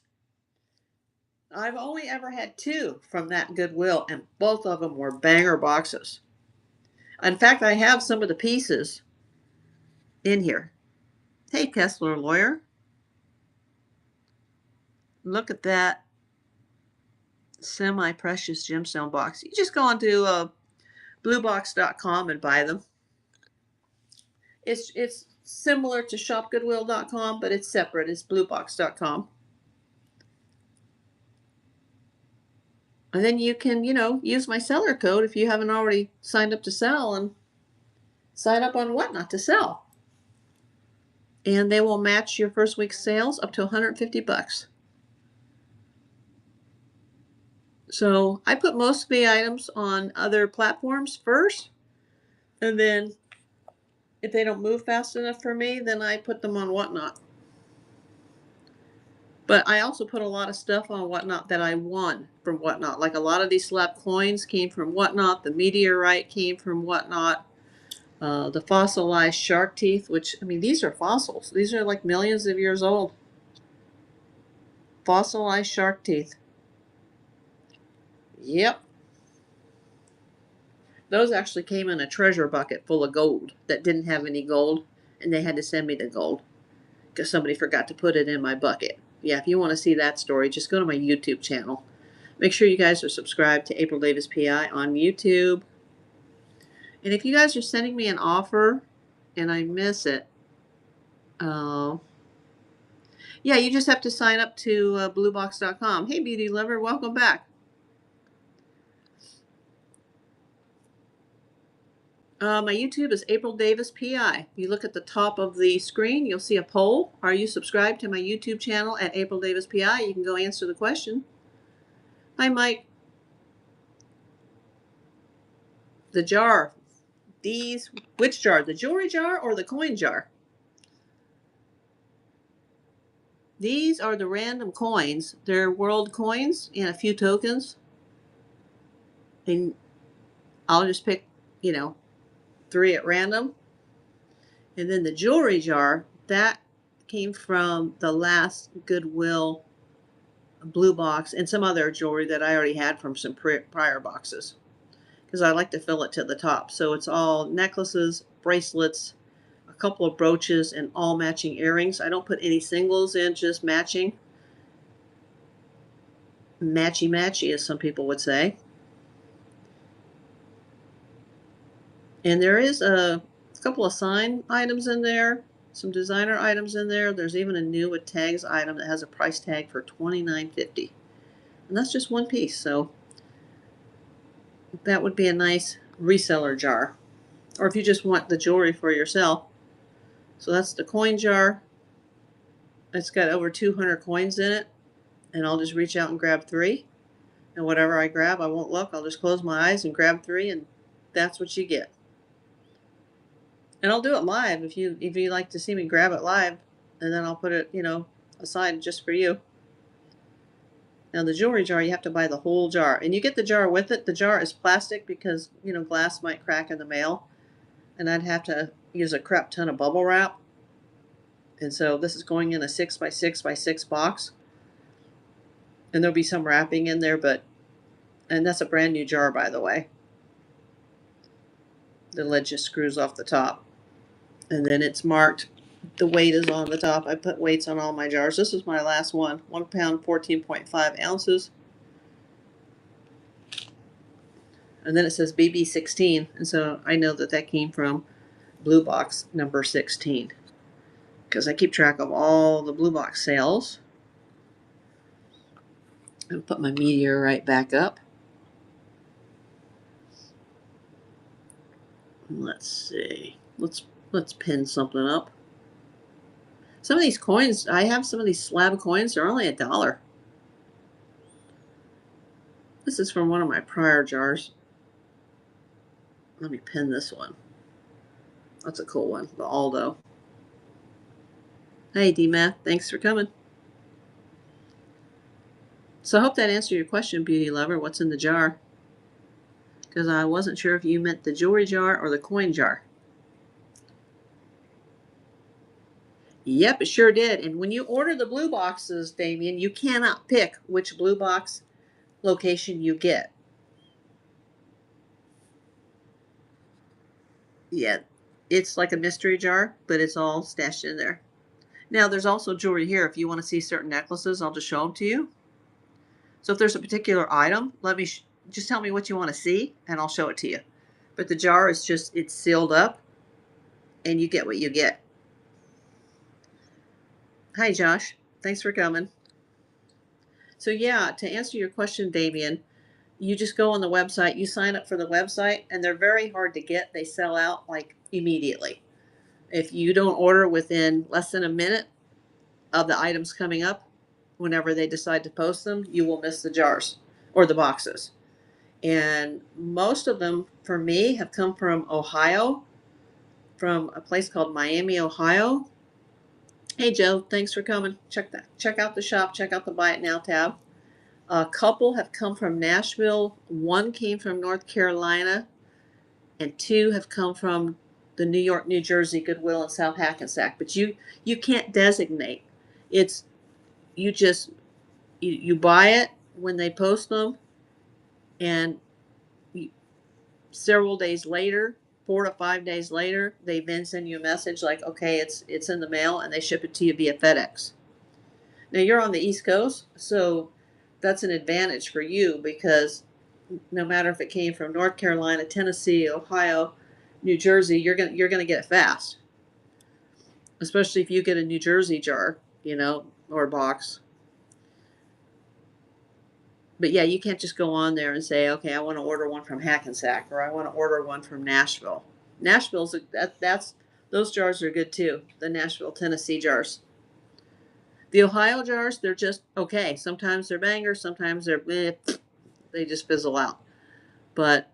I've only ever had two from that Goodwill, and both of them were banger boxes. In fact, I have some of the pieces in here. Hey, Kessler Lawyer. Look at that semi-precious gemstone box. You just go onto bluebox.com and buy them. It's similar to shopgoodwill.com, but it's separate. It's bluebox.com. And then you can, use my seller code if you haven't already signed up to sell, and sign up on Whatnot to sell. And they will match your first week's sales up to $150. So I put most of the items on other platforms first, and then if they don't move fast enough for me, then I put them on Whatnot. But I also put a lot of stuff on Whatnot that I won from Whatnot. Like a lot of these slab coins came from Whatnot. The meteorite came from Whatnot. The fossilized shark teeth, which, these are fossils. These are like millions of years old. Fossilized shark teeth. Yep. Those actually came in a treasure bucket full of gold that didn't have any gold, and they had to send me the gold because somebody forgot to put it in my bucket. Yeah, if you want to see that story, just go to my YouTube channel. Make sure you guys are subscribed to April Davis PI on YouTube. And if you guys are sending me an offer and I miss it, yeah, you just have to sign up to bluebox.com. Hey, beauty lover, welcome back. My YouTube is April Davis PI. You look at the top of the screen, you'll see a poll. Are you subscribed to my YouTube channel at April Davis PI? You can go answer the question. Hi, Mike. The jar. Which jar? The jewelry jar or the coin jar? These are the random coins. They're world coins and a few tokens. And I'll just pick, 3 at random. And then the jewelry jar, that came from the last Goodwill blue box and some other jewelry that I already had from some prior boxes. Because I like to fill it to the top. So it's all necklaces, bracelets, a couple of brooches, and all matching earrings. I don't put any singles in, just matching. Matchy-matchy, as some people would say. And there is a couple of sign items in there, some designer items in there. There's even a new with tags item that has a price tag for $29.50. And that's just one piece, so that would be a nice reseller jar. Or if you just want the jewelry for yourself. So that's the coin jar. It's got over 200 coins in it. And I'll just reach out and grab 3. And whatever I grab, I won't look. I'll just close my eyes and grab 3, and that's what you get. And I'll do it live if you like to see me grab it live, and then I'll put it, aside just for you. Now the jewelry jar, you have to buy the whole jar, and you get the jar with it. The jar is plastic because, glass might crack in the mail, and I'd have to use a crap ton of bubble wrap. And so this is going in a 6x6x6 box, and there'll be some wrapping in there, and that's a brand new jar, by the way. The lid just screws off the top. And then it's marked, the weight is on the top. I put weights on all my jars. This is my last one. 1 pound, 14.5 ounces. And then it says BB16. And so I know that came from Blue Box number 16. Because I keep track of all the Blue Box sales. I'll put my meteorite back up. Let's see. Let's pin something up. Some of these coins, I have some of these slab coins, they're only $1. This is from one of my prior jars. Let me pin this one. That's a cool one, the Aldo. Hey, D-Math, thanks for coming. So I hope that answered your question, beauty lover. What's in the jar? Because I wasn't sure if you meant the jewelry jar or the coin jar. Yep, it sure did. And when you order the blue boxes, Damien, you cannot pick which blue box location you get. Yeah, it's like a mystery jar, but it's all stashed in there. Now, there's also jewelry here. If you want to see certain necklaces, I'll just show them to you. So if there's a particular item, just tell me what you want to see, and I'll show it to you. But the jar is it's sealed up, and you get what you get. Hi, Josh. Thanks for coming. So yeah, to answer your question, Damien, you just go on the website, you sign up for the website, and they're very hard to get. They sell out like immediately. If you don't order within less than a minute of the items coming up, whenever they decide to post them, you will miss the jars or the boxes. And most of them, for me, have come from Ohio, from a place called Miami, Ohio. Hey, Joe, thanks for coming. Check out the shop. Check out the Buy It Now tab. A couple have come from Nashville. 1 came from North Carolina, and 2 have come from the New York, New Jersey Goodwill and South Hackensack. But you can't designate. It's you buy it when they post them, and several days later, 4 to 5 days later, they then send you a message like, okay, it's in the mail, and they ship it to you via FedEx. Now you're on the East Coast, so that's an advantage for you because no matter if it came from North Carolina, Tennessee, Ohio, New Jersey, you're gonna get it fast. Especially if you get a New Jersey jar, or box. But yeah, you can't just go on there and say, okay, I want to order one from Hackensack or I want to order one from Nashville. Nashville's that's those jars are good too. The Nashville, Tennessee jars. The Ohio jars, they're just okay. Sometimes they're bangers, sometimes they're they just fizzle out. But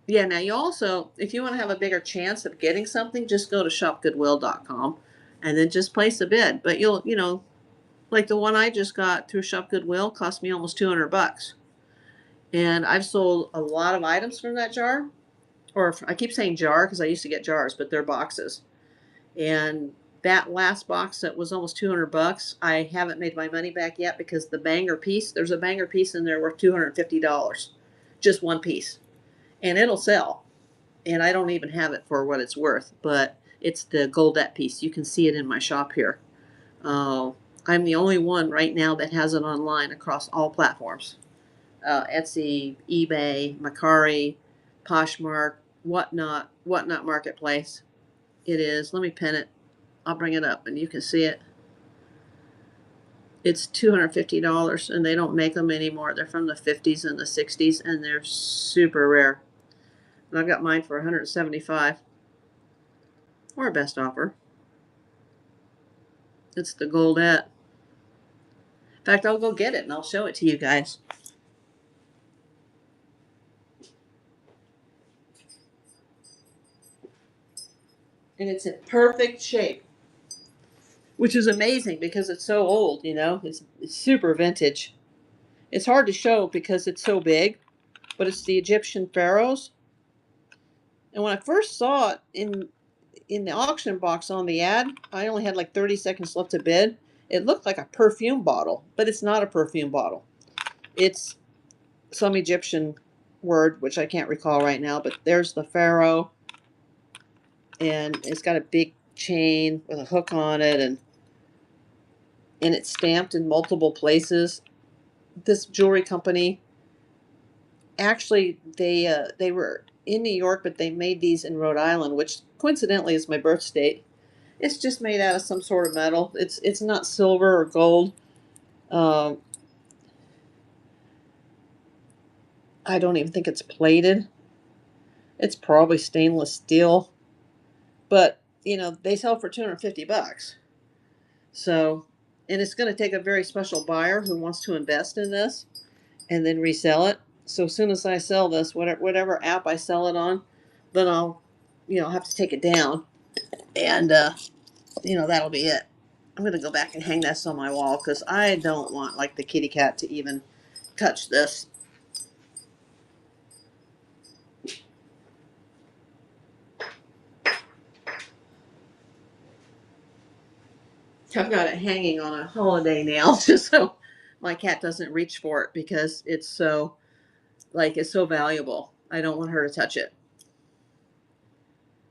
yeah, now you also, if you want to have a bigger chance of getting something, just go to shopgoodwill.com and then just place a bid. But you'll, like the one I just got through Shop Goodwill cost me almost $200. And I've sold a lot of items from that jar. Or I keep saying jar because I used to get jars, but they're boxes. And that last box that was almost $200, I haven't made my money back yet because the banger piece, there's a banger piece in there worth $250. Just one piece. And it'll sell. And I don't even have it for what it's worth, but it's the Goldette piece. You can see it in my shop here. I'm the only one right now that has it online across all platforms. Etsy, eBay, Mercari, Poshmark, whatnot marketplace. It is. Let me pin it. I'll bring it up and you can see it. It's $250 and they don't make them anymore. They're from the 50s and the 60s and they're super rare. And I've got mine for $175 or a best offer. It's the Goldette. In fact, I'll go get it and I'll show it to you guys. And it's in perfect shape, which is amazing because it's so old, It's super vintage. It's hard to show because it's so big, but it's the Egyptian pharaohs. And when I first saw it in the auction box on the ad, I only had like 30 seconds left to bid. It looked like a perfume bottle, but it's not a perfume bottle. It's some Egyptian word, which I can't recall right now, but there's the pharaoh, and it's got a big chain with a hook on it, and it's stamped in multiple places. This jewelry company, actually, they were in New York, but they made these in Rhode Island, which coincidentally is my birth state. It's just made out of some sort of metal. It's not silver or gold. Um, I don't even think it's plated. It's probably stainless steel, but they sell for $250. So, and it's going to take a very special buyer who wants to invest in this and then resell it. So as soon as I sell this, whatever app I sell it on, then I'll, have to take it down, and that'll be it. I'm gonna go back and hang this on my wall because I don't want like the kitty cat to even touch this. I've got it hanging on a holiday nail just so my cat doesn't reach for it because it's so valuable. I don't want her to touch it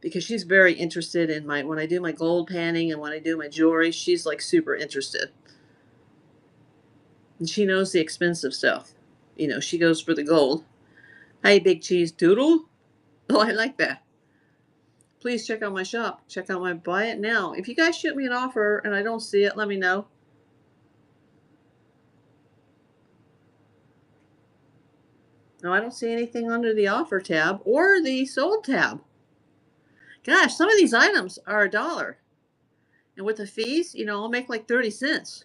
because she's very interested in when I do my gold panning and when I do my jewelry, she's like super interested. And she knows the expensive stuff. She goes for the gold. Hey, Big Cheese Doodle. Oh, I like that. Please check out my shop. Check out my buy it now. If you guys shoot me an offer and I don't see it, let me know. No, I don't see anything under the offer tab or the sold tab. Gosh, some of these items are $1. And with the fees, I'll make like 30 cents.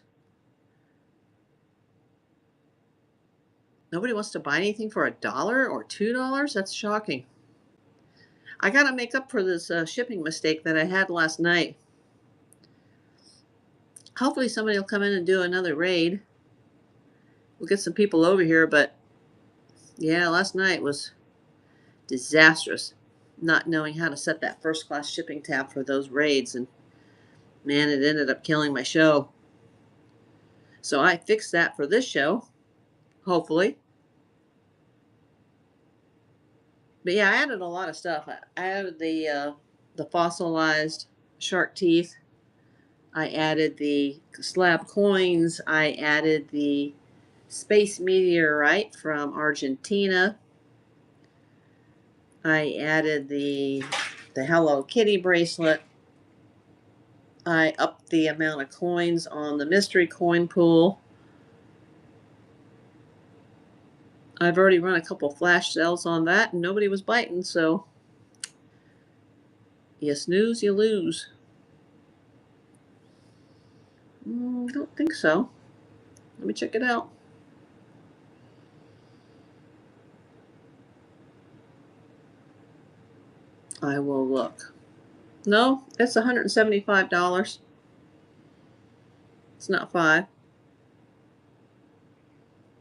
Nobody wants to buy anything for $1 or $2? That's shocking. I got to make up for this shipping mistake that I had last night. Hopefully somebody will come in and do another raid. We'll get some people over here, but yeah, last night was disastrous. Not knowing how to set that first class shipping tab for those raids, and man, it ended up killing my show. So I fixed that for this show, hopefully. But yeah, I added a lot of stuff. I added the fossilized shark teeth. I added the slab coins. I added the space meteorite from Argentina. I added the Hello Kitty bracelet. I upped the amount of coins on the mystery coin pool. I've already run a couple flash sales on that and nobody was biting, so you snooze, you lose. Don't think so. Let me check it out. I will look. No, it's $175. It's not 5.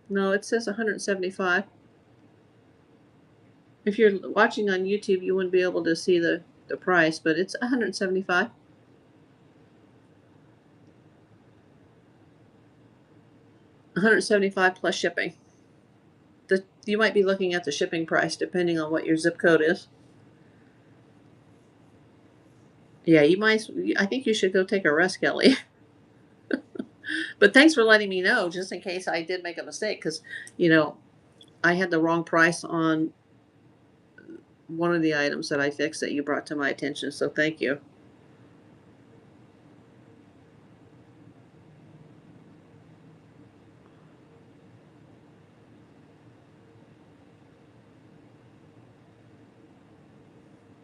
No, it says 175. If you're watching on YouTube, you wouldn't be able to see the price, but it's 175. 175 plus shipping. You might be looking at the shipping price depending on what your zip code is. Yeah, you might. I think you should go take a rest, Kelly. But thanks for letting me know, just in case I did make a mistake, because you know I had the wrong price on one of the items that I fixed that you brought to my attention. So thank you.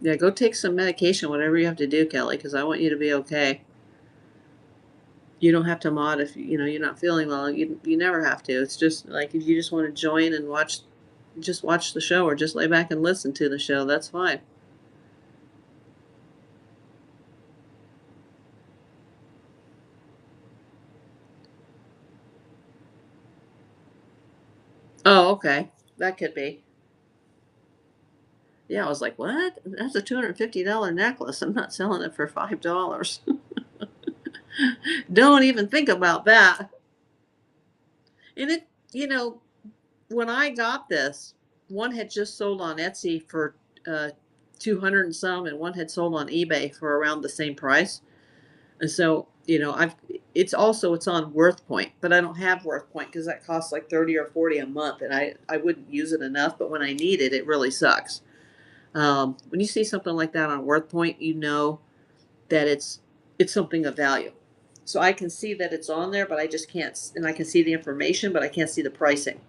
Yeah, go take some medication, whatever you have to do, Kelly, because I want you to be okay. You don't have to mod if you're not feeling well. You never have to. It's just like if you just want to join and watch the show or just lay back and listen to the show. That's fine. Oh, okay, that could be. Yeah, I was like, what? That's a $250 necklace. I'm not selling it for $5. Don't even think about that. And you know, when I got this, one had just sold on Etsy for 200 and some, and one had sold on eBay for around the same price. And so, it's on WorthPoint, but I don't have WorthPoint because that costs like 30 or 40 a month, and I wouldn't use it enough. But when I need it, it really sucks. When you see something like that on WorthPoint, you know that it's something of value. So I can see that it's on there, but I just can't, and I can see the information, but I can't see the pricing.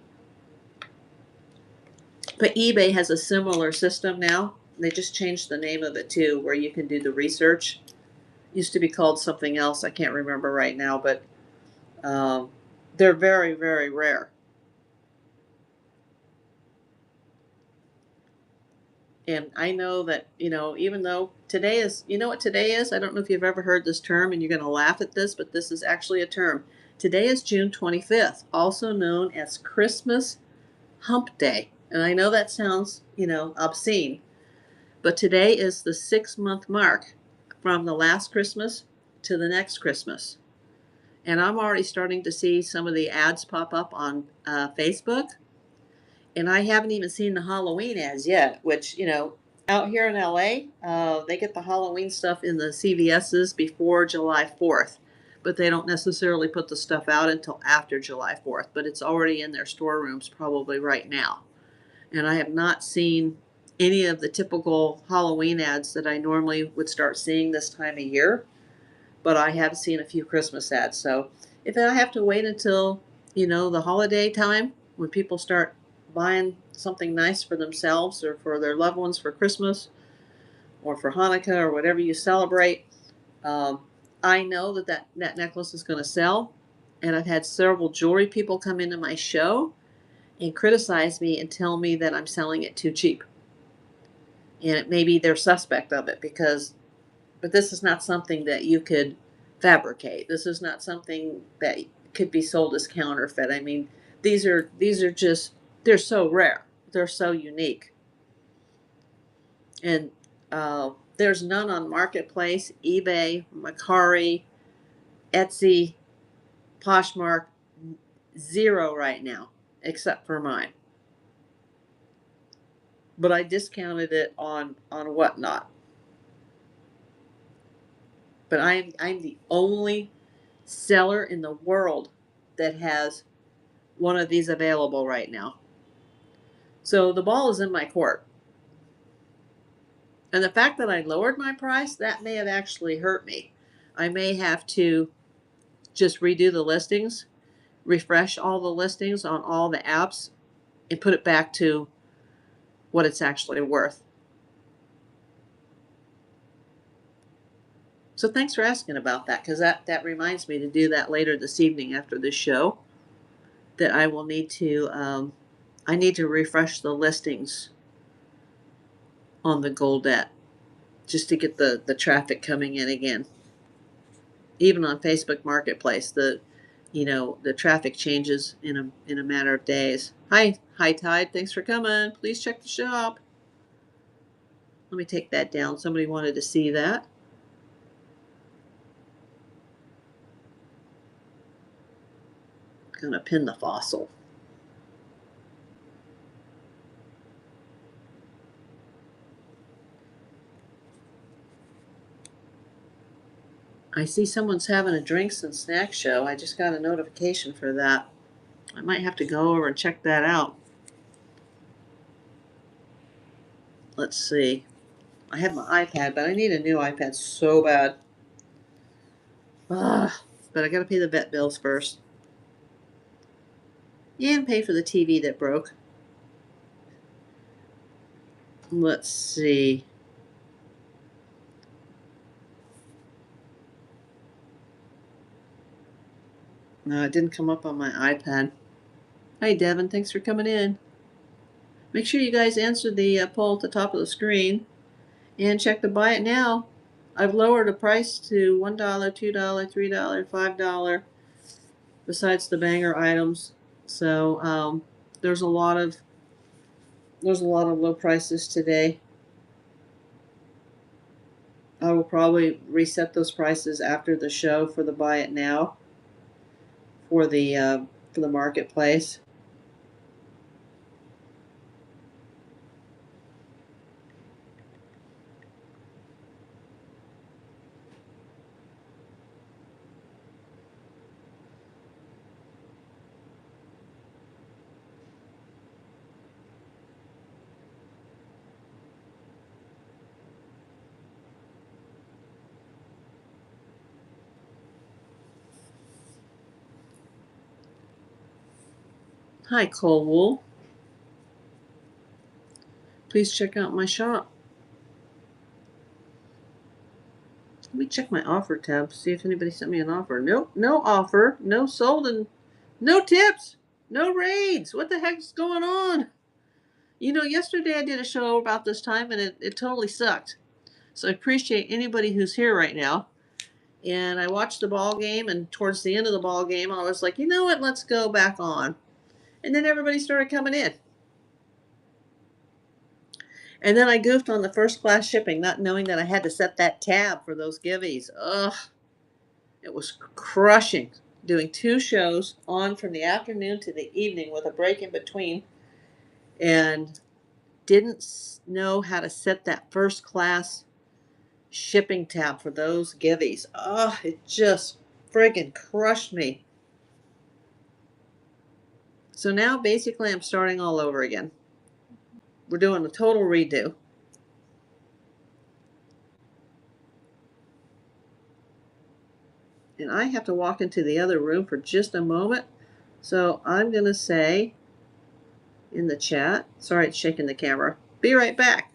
But eBay has a similar system now. They just changed the name of it too, where you can do the research. It used to be called something else. I can't remember right now, but um, they're very, very rare. And I know that, even though today is, you know what today is? I don't know if you've ever heard this term and you're going to laugh at this, but this is actually a term. Today is June 25th, also known as Christmas Hump Day. And I know that sounds, obscene, but today is the 6-month mark from the last Christmas to the next Christmas. And I'm already starting to see some of the ads pop up on Facebook. And I haven't even seen the Halloween ads yet, which, out here in LA, they get the Halloween stuff in the CVS's before July 4th. But they don't necessarily put the stuff out until after July 4th. But it's already in their storerooms probably right now. And I have not seen any of the typical Halloween ads that I normally would start seeing this time of year, but I have seen a few Christmas ads. So if I have to wait until, the holiday time when people start buying something nice for themselves or for their loved ones for Christmas or for Hanukkah or whatever you celebrate, um, I know that necklace is going to sell. And I've had several jewelry people come into my show and criticize me and tell me that I'm selling it too cheap. And it maybe they're suspect of it but this is not something that you could fabricate. This is not something that could be sold as counterfeit. I mean, these are just, they're so rare. They're so unique. And there's none on Marketplace, eBay, Mercari, Etsy, Poshmark, zero right now, except for mine. But I discounted it on Whatnot. But I'm the only seller in the world that has one of these available right now. So the ball is in my court. And the fact that I lowered my price, that may have actually hurt me. I may have to just redo the listings, refresh all the listings on all the apps, and put it back to what it's actually worth. So thanks for asking about that, because that reminds me to do that later this evening after this show. That I will need to I need to refresh the listings on the Goldette just to get the traffic coming in again. Even on Facebook Marketplace, the traffic changes in a matter of days. Hi, High Tide. Thanks for coming. Please check the shop. Let me take that down. Somebody wanted to see that. Gonna pin the fossil. I see someone's having a drinks and snack show. I just got a notification for that. I might have to go over and check that out. Let's see. I have my iPad, but I need a new iPad so bad. Ugh. But I gotta pay the vet bills first. And pay for the TV that broke. Let's see. No, it didn't come up on my iPad. Hi, Devin. Thanks for coming in. Make sure you guys answer the poll at the top of the screen and check the buy it now. I've lowered the price to $1, $2, $3, $5 besides the banger items. So there's a lot of low prices today. I will probably reset those prices after the show for the buy it now for the marketplace. Hi, Cole Wool. Please check out my shop. Let me check my offer tab, see if anybody sent me an offer. Nope, no offer, no sold, and no tips, no raids. What the heck's going on? Yesterday I did a show about this time and it totally sucked. So I appreciate anybody who's here right now. And I watched the ball game, and towards the end of the ball game, I was like, you know what, let's go back on. And then everybody started coming in. And then I goofed on the first class shipping, not knowing that I had to set that tab for those givvies. Ugh. It was crushing doing two shows on from the afternoon to the evening with a break in between, and didn't know how to set that first class shipping tab for those givvies. Oh, it just friggin' crushed me. So now basically I'm starting all over again. We're doing a total redo. And I have to walk into the other room for just a moment. So I'm going to say in the chat, sorry it's shaking the camera, be right back.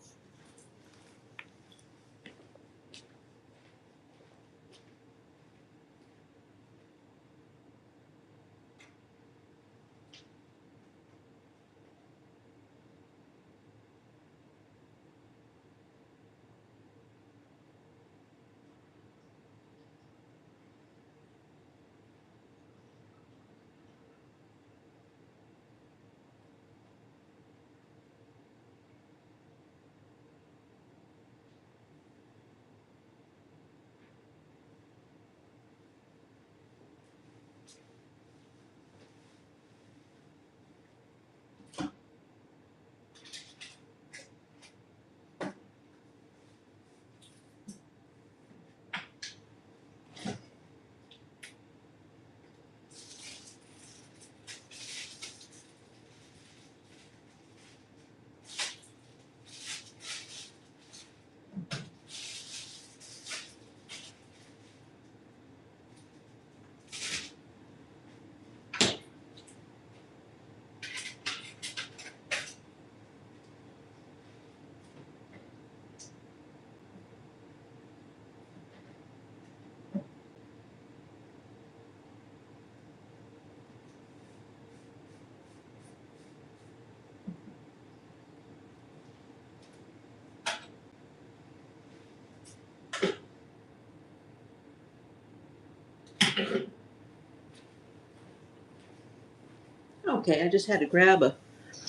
Okay, I just had to grab a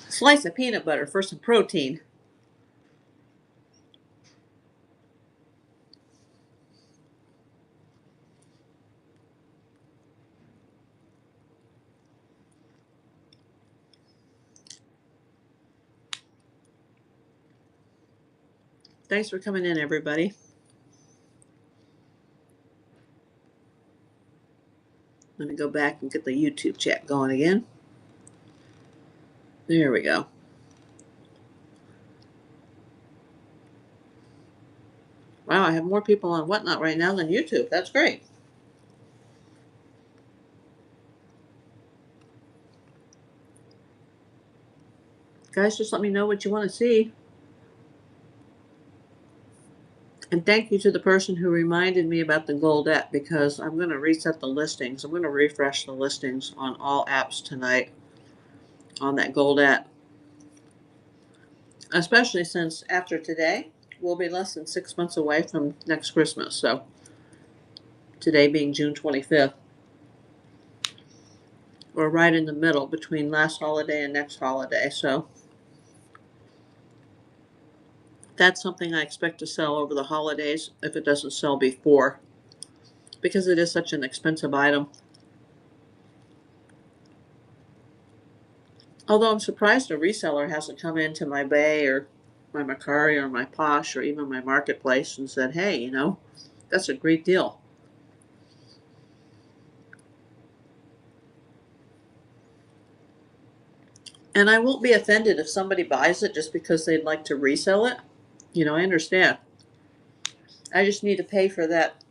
slice of peanut butter for some protein. Thanks for coming in, everybody. Let me go back and get the YouTube chat going again. There we go. Wow, I have more people on Whatnot right now than YouTube. That's great. Guys, just let me know what you want to see. And thank you to the person who reminded me about the Goldette, because I'm going to reset the listings. I'm going to refresh the listings on all apps tonight on that Goldette. Especially since after today, we'll be less than 6 months away from next Christmas. So today being June 25th. We're right in the middle between last holiday and next holiday. So that's something I expect to sell over the holidays if it doesn't sell before, because it is such an expensive item. Although I'm surprised a reseller hasn't come into my Bay or my Macari or my Posh or even my Marketplace and said, hey, you know, that's a great deal. And I won't be offended if somebody buys it just because they'd like to resell it. You know, I understand. I just need to pay for that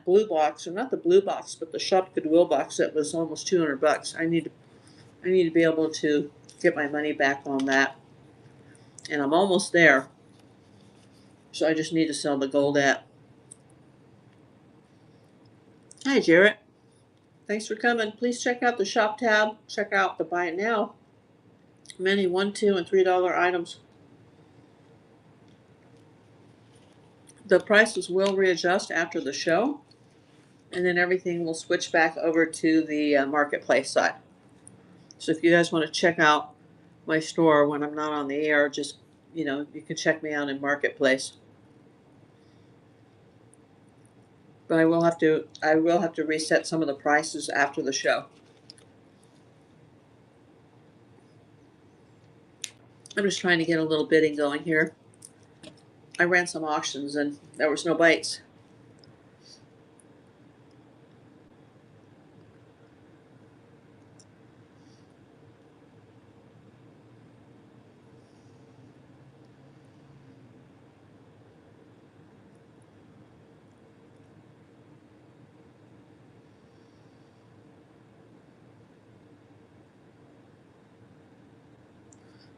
blue box, or not the blue box, but the Shop Goodwill box that was almost $200. I need to be able to get my money back on that, and I'm almost there. So I just need to sell the Goldette. Hi, Jarrett. Thanks for coming. Please check out the shop tab. Check out the buy it now. Many $1, $2, and $3 items. The prices will readjust after the show, and then everything will switch back over to the marketplace side. So if you guys want to check out my store when I'm not on the air, just, you know, you can check me out in marketplace. But I will have to reset some of the prices after the show. I'm just trying to get a little bidding going here. I ran some auctions and there was no bites.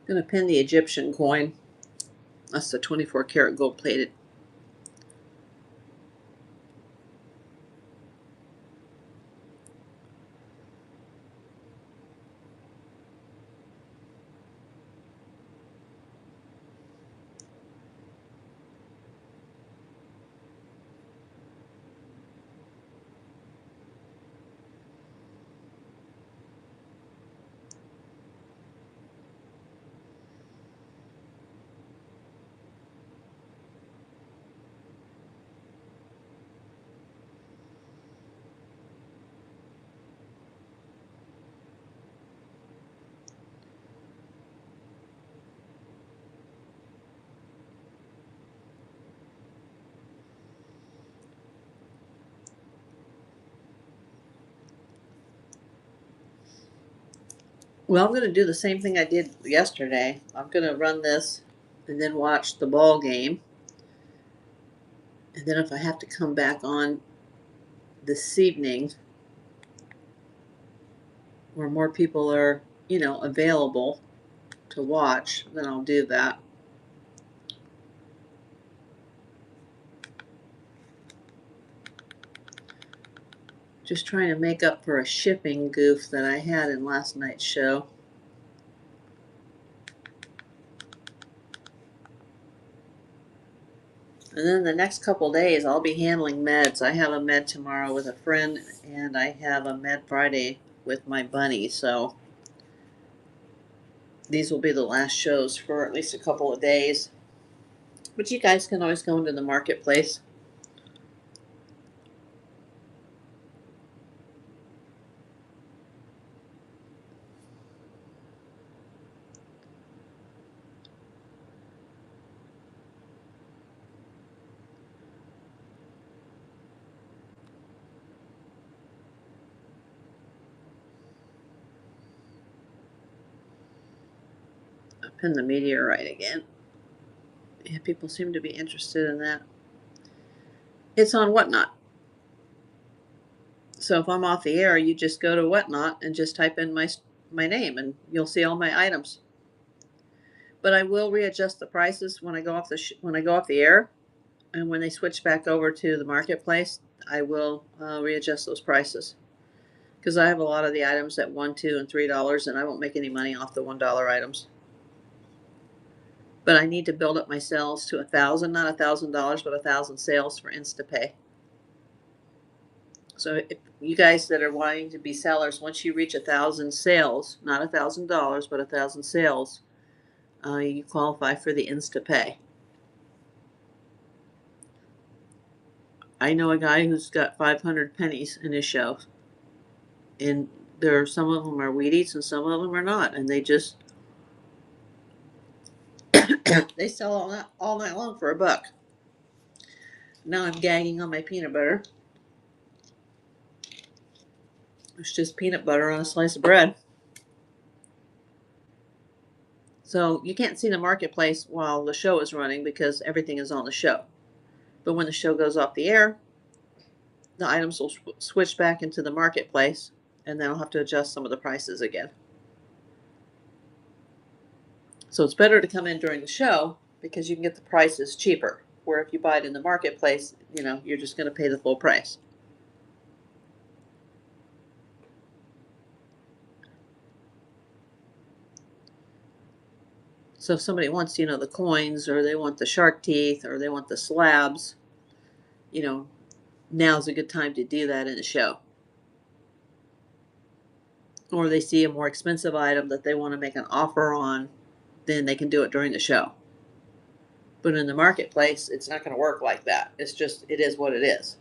I'm going to pin the Egyptian coin. That's the 24 karat gold plated. Well, I'm going to do the same thing I did yesterday. I'm going to run this and then watch the ball game. And then if I have to come back on this evening where more people are, you know, available to watch, then I'll do that. Just trying to make up for a shipping goof that I had in last night's show. And then the next couple days, I'll be handling meds. I have a med tomorrow with a friend, and I have a med Friday with my bunny. So these will be the last shows for at least a couple of days. But you guys can always go into the marketplace. I pinned the meteorite again. Yeah, people seem to be interested in that. It's on Whatnot. So if I'm off the air, you just go to Whatnot and just type in my name, and you'll see all my items. But I will readjust the prices when I go off when I go off the air, and when they switch back over to the marketplace, I will readjust those prices because I have a lot of the items at $1, $2, and $3, and I won't make any money off the $1 items. But I need to build up my sales to 1,000, not $1,000, but 1,000 sales for InstaPay. So if you guys that are wanting to be sellers, once you reach 1,000 sales, not $1,000, but 1,000 sales, you qualify for the InstaPay. I know a guy who's got 500 pennies in his show, and there are some of them are Wheaties and some of them are not, and they just they sell all night long for $1. Now I'm gagging on my peanut butter. It's just peanut butter on a slice of bread. So you can't see the marketplace while the show is running because everything is on the show. But when the show goes off the air, the items will switch back into the marketplace, and then I'll have to adjust some of the prices again. So it's better to come in during the show because you can get the prices cheaper. Where if you buy it in the marketplace, you're just going to pay the full price. So if somebody wants, the coins, or they want the shark teeth, or they want the slabs, now's a good time to do that in the show. Or they see a more expensive item that they want to make an offer on, then they can do it during the show. But in the marketplace, it's not going to work like that. It's just, it is what it is.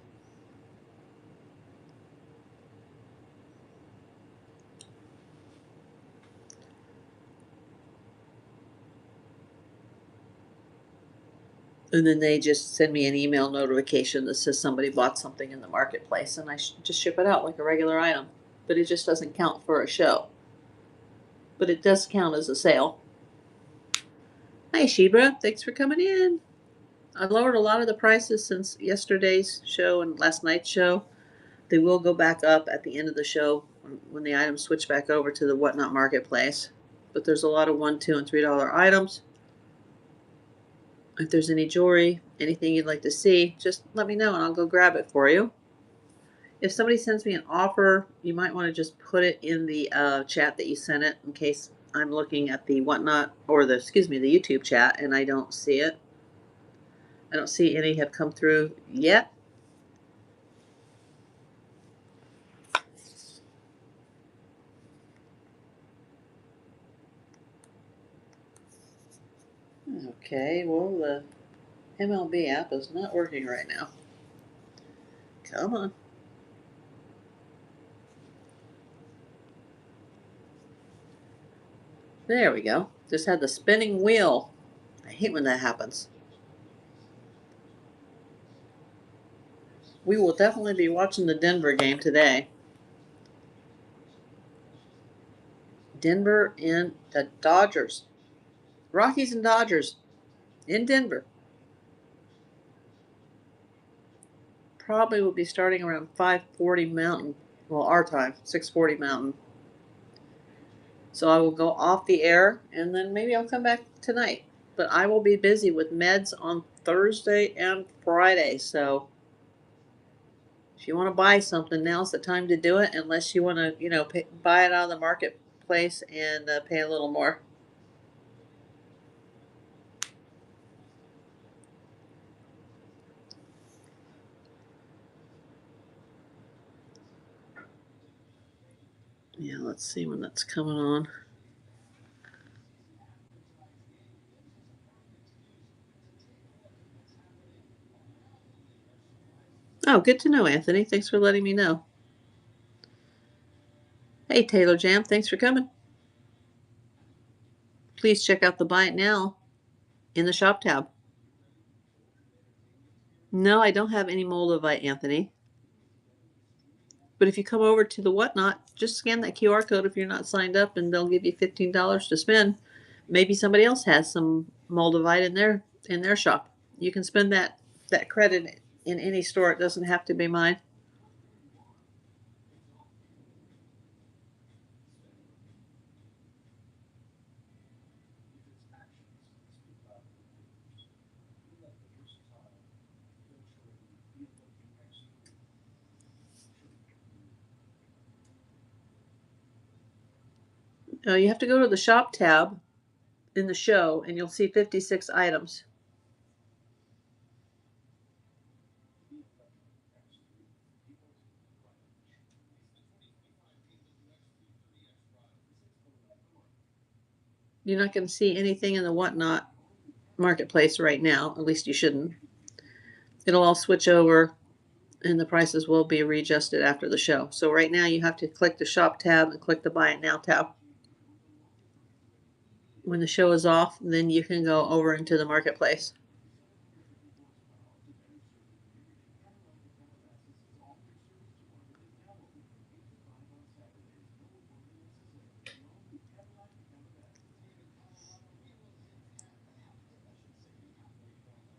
And then they just send me an email notification that says somebody bought something in the marketplace, and I just ship it out like a regular item. But it just doesn't count for a show. But it does count as a sale. Hi, Sheba. Thanks for coming in. I lowered a lot of the prices since yesterday's show and last night's show. They will go back up at the end of the show when the items switch back over to the Whatnot marketplace. But there's a lot of $1, $2, and $3 items. If there's any jewelry, anything you'd like to see, just let me know and I'll go grab it for you. If somebody sends me an offer, you might want to just put it in the chat that you sent it, in case I'm looking at the Whatnot, or the YouTube chat, and I don't see it. I don't see any have come through yet. Okay, well, the MLB app is not working right now. Come on. There we go. Just had the spinning wheel. I hate when that happens. We will definitely be watching the Denver game today. Denver and the Dodgers. Rockies and Dodgers in Denver. Probably will be starting around 5:40 Mountain. Well, our time, 6:40 Mountain. So I will go off the air, and then maybe I'll come back tonight. But I will be busy with meds on Thursday and Friday. So if you want to buy something, now's the time to do it. Unless you want to, buy it out of the marketplace and pay a little more. Yeah, let's see when that's coming on. Oh, good to know, Anthony. Thanks for letting me know. Hey, Taylor Jam, thanks for coming. Please check out the Buy It Now in the Shop tab. No, I don't have any Moldavite, Anthony. But if you come over to the Whatnot, just scan that QR code if you're not signed up, and they'll give you $15 to spend. Maybe somebody else has some Moldavite in their shop. You can spend that credit in any store. It doesn't have to be mine. You have to go to the Shop tab in the show, and you'll see 56 items. You're not going to see anything in the Whatnot marketplace right now. At least you shouldn't. It'll all switch over, and the prices will be readjusted after the show. So right now you have to click the Shop tab and click the Buy It Now tab. When the show is off, then you can go over into the marketplace.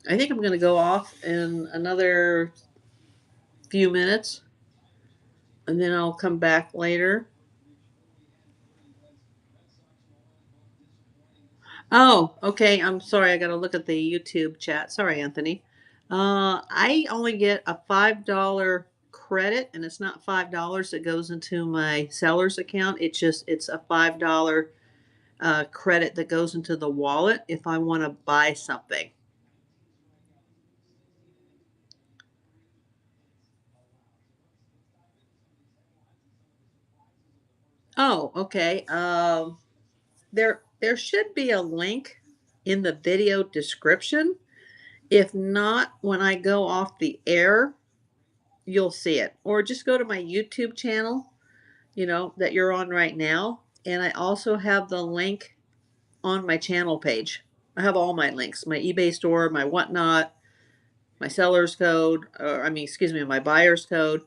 I think I'm going to go off in another few minutes, and then I'll come back later. Oh, okay. I'm sorry. I got to look at the YouTube chat. Sorry, Anthony. I only get a $5 credit, and it's not $5 that goes into my seller's account. It's a $5 credit that goes into the wallet if I want to buy something. Oh, okay. There should be a link in the video description. If not, when I go off the air, you'll see it. Or just go to my YouTube channel, that you're on right now. And I also have the link on my channel page. I have all my links, my eBay store, my Whatnot, my seller's code, my buyer's code.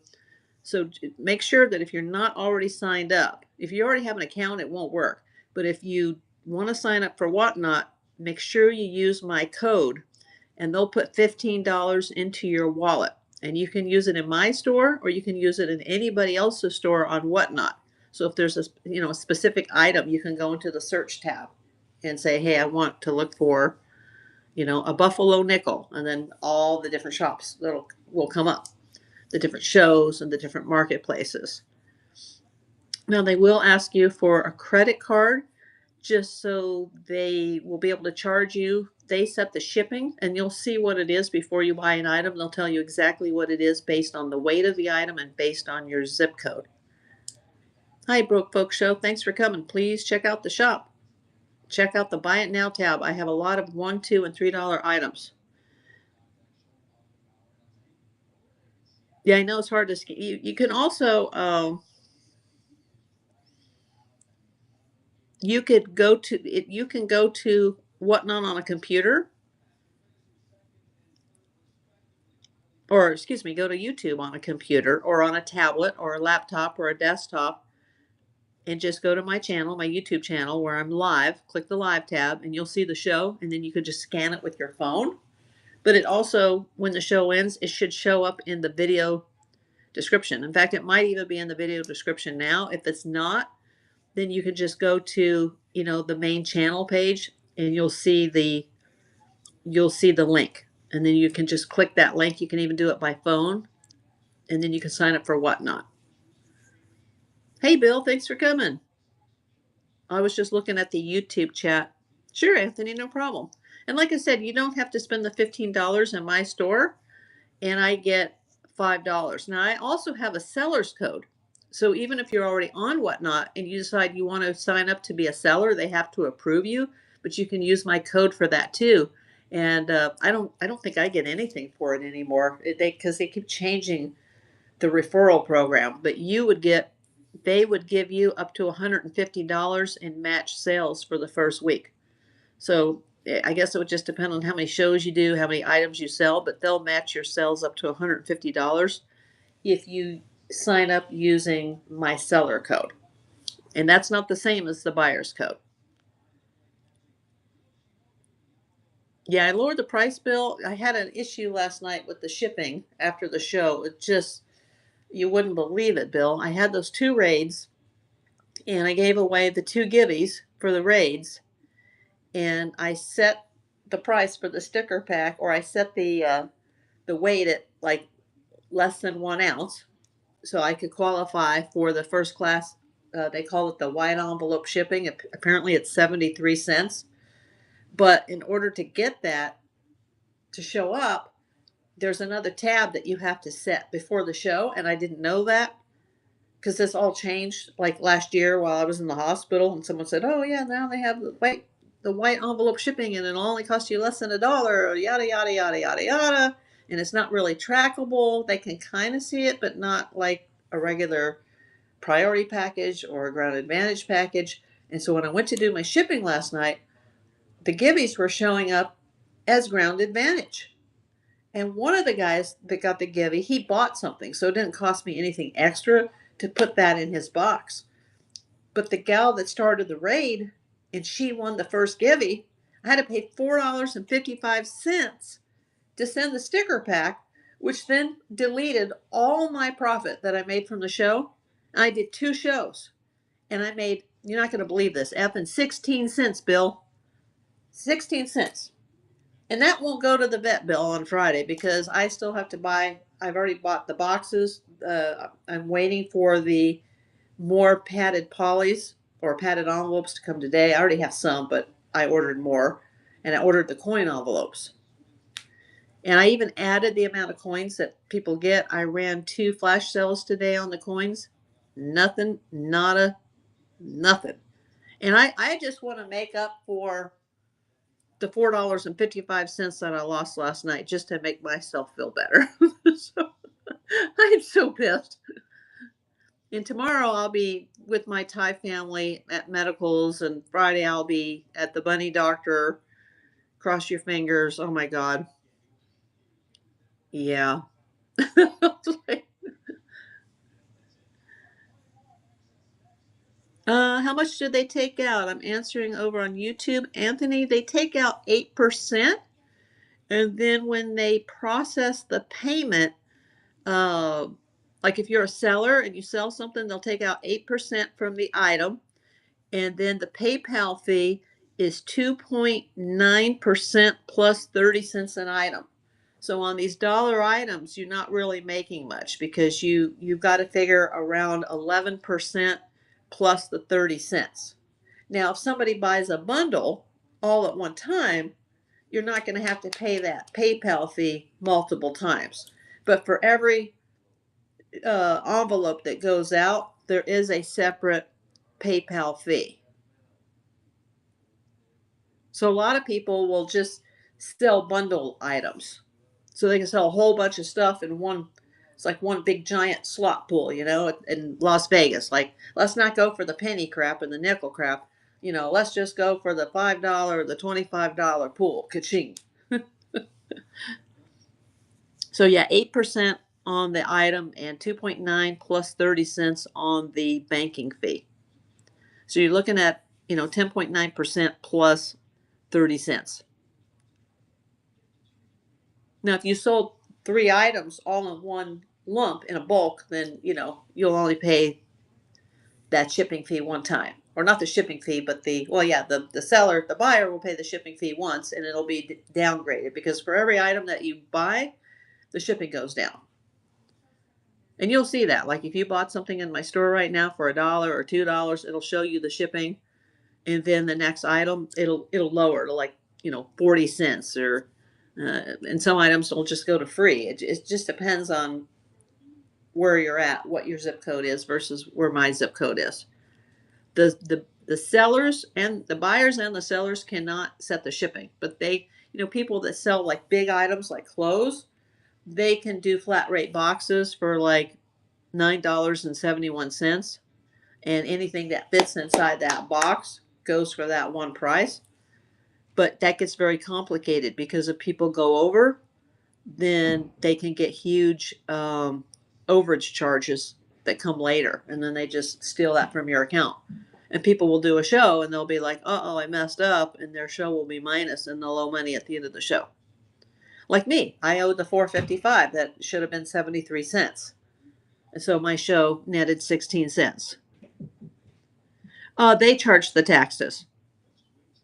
So make sure that if you're not already signed up, if you already have an account, it won't work. But if you want to sign up for Whatnot, make sure you use my code, and they'll put $15 into your wallet. And you can use it in my store, or you can use it in anybody else's store on Whatnot. So if there's a specific item, you can go into the search tab and say, hey, I want to look for, a buffalo nickel, and then all the different shops will come up, the different shows and the different marketplaces. Now they will ask you for a credit card, just so they will be able to charge you. They set the shipping, and you'll see what it is before you buy an item. They'll tell you exactly what it is based on the weight of the item and based on your zip code. Hi, Broke Folk Show. Thanks for coming. Please check out the shop. Check out the Buy It Now tab. I have a lot of $1, $2, and $3 items. Yeah, I know it's hard to see. You can also you can go to Whatnot on a computer, or excuse me, go to YouTube on a computer or on a tablet or a laptop or a desktop, and just go to my channel, my YouTube channel, where I'm live. Click the live tab, and you'll see the show, and then you could just scan it with your phone. But it also, when the show ends, it should show up in the video description. In fact, it might even be in the video description now. If it's not, then you can just go to, the main channel page, and you'll see the link. And then you can just click that link. You can even do it by phone, and then you can sign up for Whatnot. Hey, Bill, thanks for coming. I was just looking at the YouTube chat. Sure, Anthony, no problem. And like I said, you don't have to spend the $15 in my store, and I get $5. Now, I also have a seller's code. So even if you're already on Whatnot and you decide you want to sign up to be a seller, they have to approve you, but you can use my code for that too. And I don't think I get anything for it anymore. Because they keep changing the referral program. But they would give you up to $150 in match sales for the first week. So I guess it would just depend on how many shows you do, how many items you sell, but they'll match your sales up to $150 if you sign up using my seller code. And that's not the same as the buyer's code. Yeah, I lowered the price, Bill. I had an issue last night with the shipping after the show. It just, you wouldn't believe it, Bill. I had those two raids and I gave away the two givvies for the raids, and I set the price for the sticker pack, or I set the weight at like less than 1 ounce, so I could qualify for the first class. They call it the white envelope shipping. Apparently, it's 73 cents. But in order to get that to show up, there's another tab that you have to set before the show, and I didn't know that because this all changed like last year while I was in the hospital, and someone said, "Oh yeah, now they have the white envelope shipping, and it'll only cost you less than $1." Yada yada yada yada yada, and it's not really trackable. They can kind of see it, but not like a regular priority package or a ground advantage package. And so when I went to do my shipping last night, the gibbies were showing up as ground advantage. And one of the guys that got the givey, he bought something, so it didn't cost me anything extra to put that in his box. But the gal that started the raid, and she won the first givey, I had to pay $4.55 to send the sticker pack, which then deleted all my profit that I made from the show. And I did two shows, and I made, you're not going to believe this, effing 16 cents, Bill. 16 cents. And that won't go to the vet bill on Friday because I still have to buy. I've already bought the boxes. I'm waiting for the more padded polys or padded envelopes to come today. I already have some, but I ordered more. And I ordered the coin envelopes. And I even added the amount of coins that people get. I ran 2 flash sales today on the coins. Nothing, nada, nothing. And I just want to make up for the $4.55 that I lost last night just to make myself feel better. So I'm so pissed. And tomorrow I'll be with my Thai family at medicals, and Friday I'll be at the bunny doctor. Cross your fingers. Oh my God. Yeah. How much did they take out? I'm answering over on YouTube. Anthony, they take out 8%. And then when they process the payment, uh, like if you're a seller and you sell something, they'll take out 8% from the item. And then the PayPal fee is 2.9% plus 30 cents an item. So on these dollar items, you're not really making much because you've got to figure around 11% plus the 30 cents. Now, if somebody buys a bundle all at one time, you're not going to have to pay that PayPal fee multiple times. But for every envelope that goes out, there is a separate PayPal fee. So a lot of people will just sell bundle items. So they can sell a whole bunch of stuff in one. It's like one big giant slot pool, in Las Vegas. Like, let's not go for the penny crap and the nickel crap. Let's just go for the $5, the $25 pool. Ka-ching. So yeah, 8% on the item and 2.9 plus 30 cents on the banking fee. So you're looking at, 10.9% plus 30 cents. Now, if you sold 3 items all in one lump in a bulk, then, you'll only pay that shipping fee one time. Or not the shipping fee, but the seller, the buyer will pay the shipping fee once, and it'll be downgraded because for every item that you buy, the shipping goes down. And you'll see that. Like if you bought something in my store right now for $1 or $2, it'll show you the shipping. And then the next item, it'll lower to 40 cents, or and some items will just go to free. It just depends on where you're at, what your zip code is versus where my zip code is. The sellers and the buyers and the sellers cannot set the shipping, but people that sell like big items like clothes, they can do flat rate boxes for like $9.71. And anything that fits inside that box goes for that one price. But that gets very complicated because if people go over, then they can get huge overage charges that come later, and then they just steal that from your account. And people will do a show and they'll be like, "Uh-oh, I messed up," and their show will be minus and they'll owe money at the end of the show. Like me, I owed the 455 that should have been 73 cents. And so my show netted 16 cents. They charge the taxes.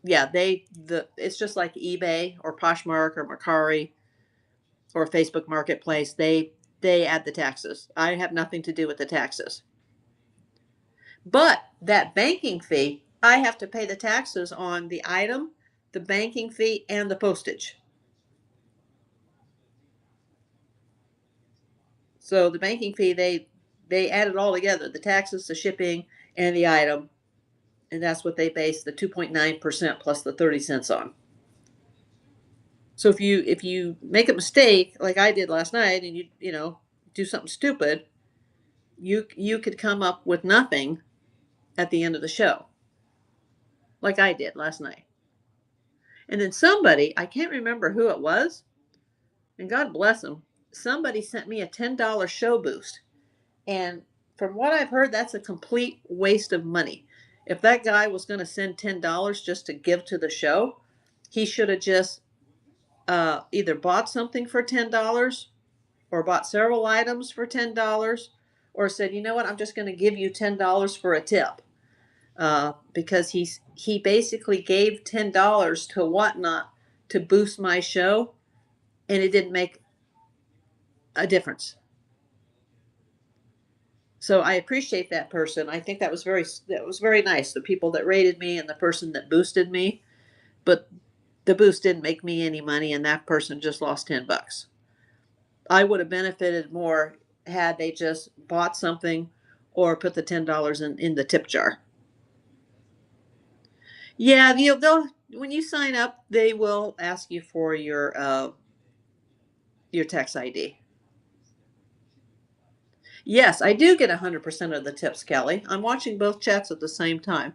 Yeah, it's just like eBay or Poshmark or Mercari or Facebook Marketplace. They add the taxes. I have nothing to do with the taxes. But that banking fee, I have to pay the taxes on the item, the banking fee, and the postage. So the banking fee, they add it all together, the taxes, the shipping, and the item, and that's what they base the 2.9% plus the 30 cents on. So if you make a mistake like I did last night and you do something stupid, you could come up with nothing at the end of the show, like I did last night. And then somebody, I can't remember who it was, and God bless them, somebody sent me a $10 show boost. And from what I've heard, that's a complete waste of money. If that guy was going to send $10 just to give to the show, he should have just either bought something for $10 or bought several items for $10 or said, you know what, I'm just going to give you $10 for a tip. Because he basically gave $10 to Whatnot to boost my show, and it didn't make a difference. So I appreciate that person. I think that was very nice. The people that rated me and the person that boosted me, but the boost didn't make me any money, and that person just lost $10. I would have benefited more had they just bought something or put the $10 in the tip jar. Yeah, they'll when you sign up, they will ask you for your tax ID. Yes, I do get 100% of the tips, Kelly. I'm watching both chats at the same time.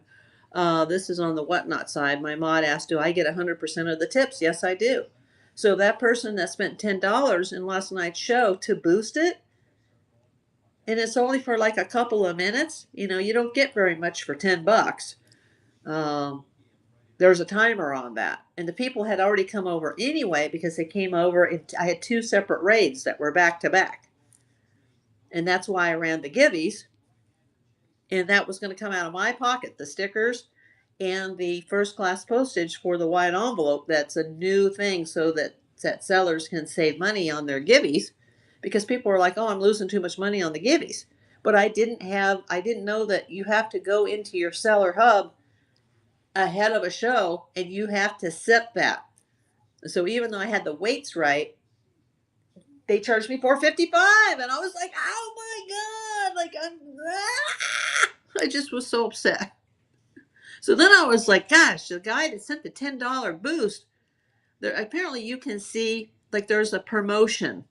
This is on the Whatnot side. My mod asked, "Do I get 100% of the tips?" Yes, I do. So that person that spent $10 in last night's show to boost it, and it's only for like a couple of minutes. You don't get very much for $10. Um, there's a timer on that, and the people had already come over anyway because they came over. And I had two separate raids that were back to back, and that's why I ran the givvies. And that was going to come out of my pocket, the stickers and the first class postage for the white envelope. That's a new thing so that sellers can save money on their givvies, because people are like, "Oh, I'm losing too much money on the givvies." But I didn't know that you have to go into your seller hub ahead of a show and you have to set that. So even though I had the weights right, they charged me $4.55, and I was like, "Oh my god!" Like I just was so upset. So then I was like, "Gosh, the guy that sent the $10 boost, there apparently you can see like there's a promotion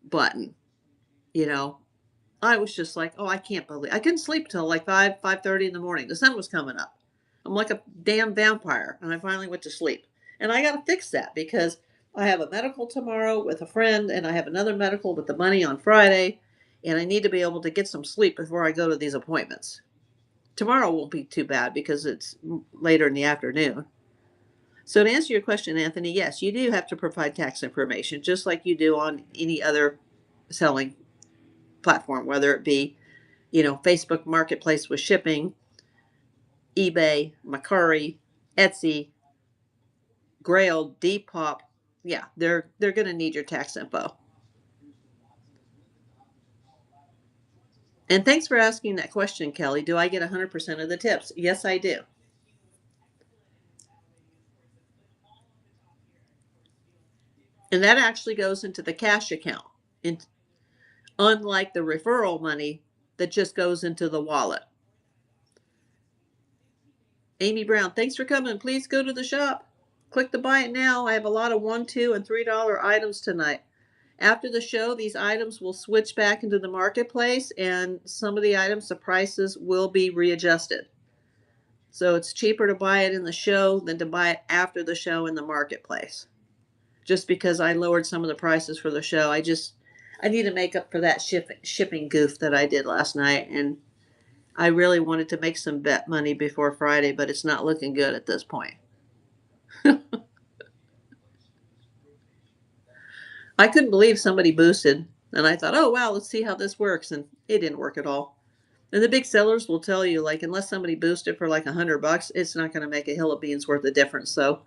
button." You know, I was just like, "Oh, I can't believe I couldn't sleep till like 5:30 in the morning. The sun was coming up. I'm like a damn vampire," and I finally went to sleep. And I got to fix that because I have a medical tomorrow with a friend, and I have another medical with the money on Friday, and I need to be able to get some sleep before I go to these appointments. Tomorrow won't be too bad because it's later in the afternoon. So to answer your question, Anthony, yes, you do have to provide tax information just like you do on any other selling platform, whether it be, Facebook Marketplace with shipping, eBay, Mercari, Etsy, Grail, Depop. Yeah, they're going to need your tax info. And thanks for asking that question, Kelly. Do I get 100% of the tips? Yes, I do. And that actually goes into the cash account, unlike the referral money that just goes into the wallet. Amy Brown, thanks for coming. Please go to the shop. Click to buy it now. I have a lot of $1, $2, and $3 items tonight. After the show, these items will switch back into the marketplace, and some of the items, the prices will be readjusted. So it's cheaper to buy it in the show than to buy it after the show in the marketplace. Just because I lowered some of the prices for the show, I need to make up for that shipping goof that I did last night, and I really wanted to make some bet money before Friday, but it's not looking good at this point. I couldn't believe somebody boosted, and I thought, oh wow, let's see how this works, and it didn't work at all. And the big sellers will tell you, like, unless somebody boosted for like $100, it's not going to make a hill of beans worth of difference. So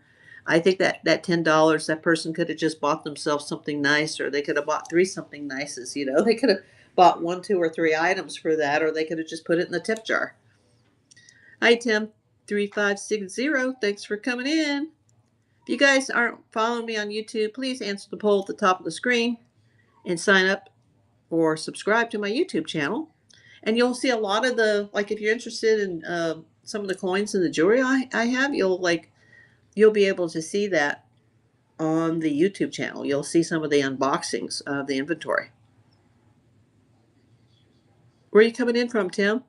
I think that $10, that person could have just bought themselves something nice, or they could have bought three something nices. They could have bought 1, 2, or 3 items for that, or they could have just put it in the tip jar. Hi, Tim 3560. Thanks for coming in. If you guys aren't following me on YouTube, please answer the poll at the top of the screen and sign up or subscribe to my YouTube channel. And you'll see a lot of like, if you're interested in some of the coins and the jewelry I have, you'll be able to see that on the YouTube channel. You'll see some of the unboxings of the inventory. Where are you coming in from, Tim?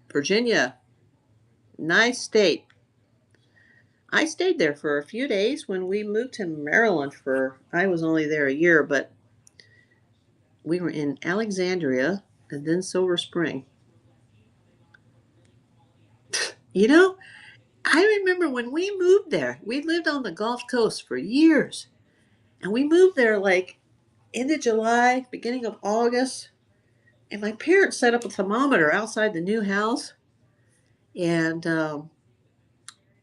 Virginia. Nice state. I stayed there for a few days when we moved to Maryland I was only there a year, but we were in Alexandria and then Silver Spring. I remember when we moved there, we lived on the Gulf Coast for years. And we moved there like end of July, beginning of August. And my parents set up a thermometer outside the new house. And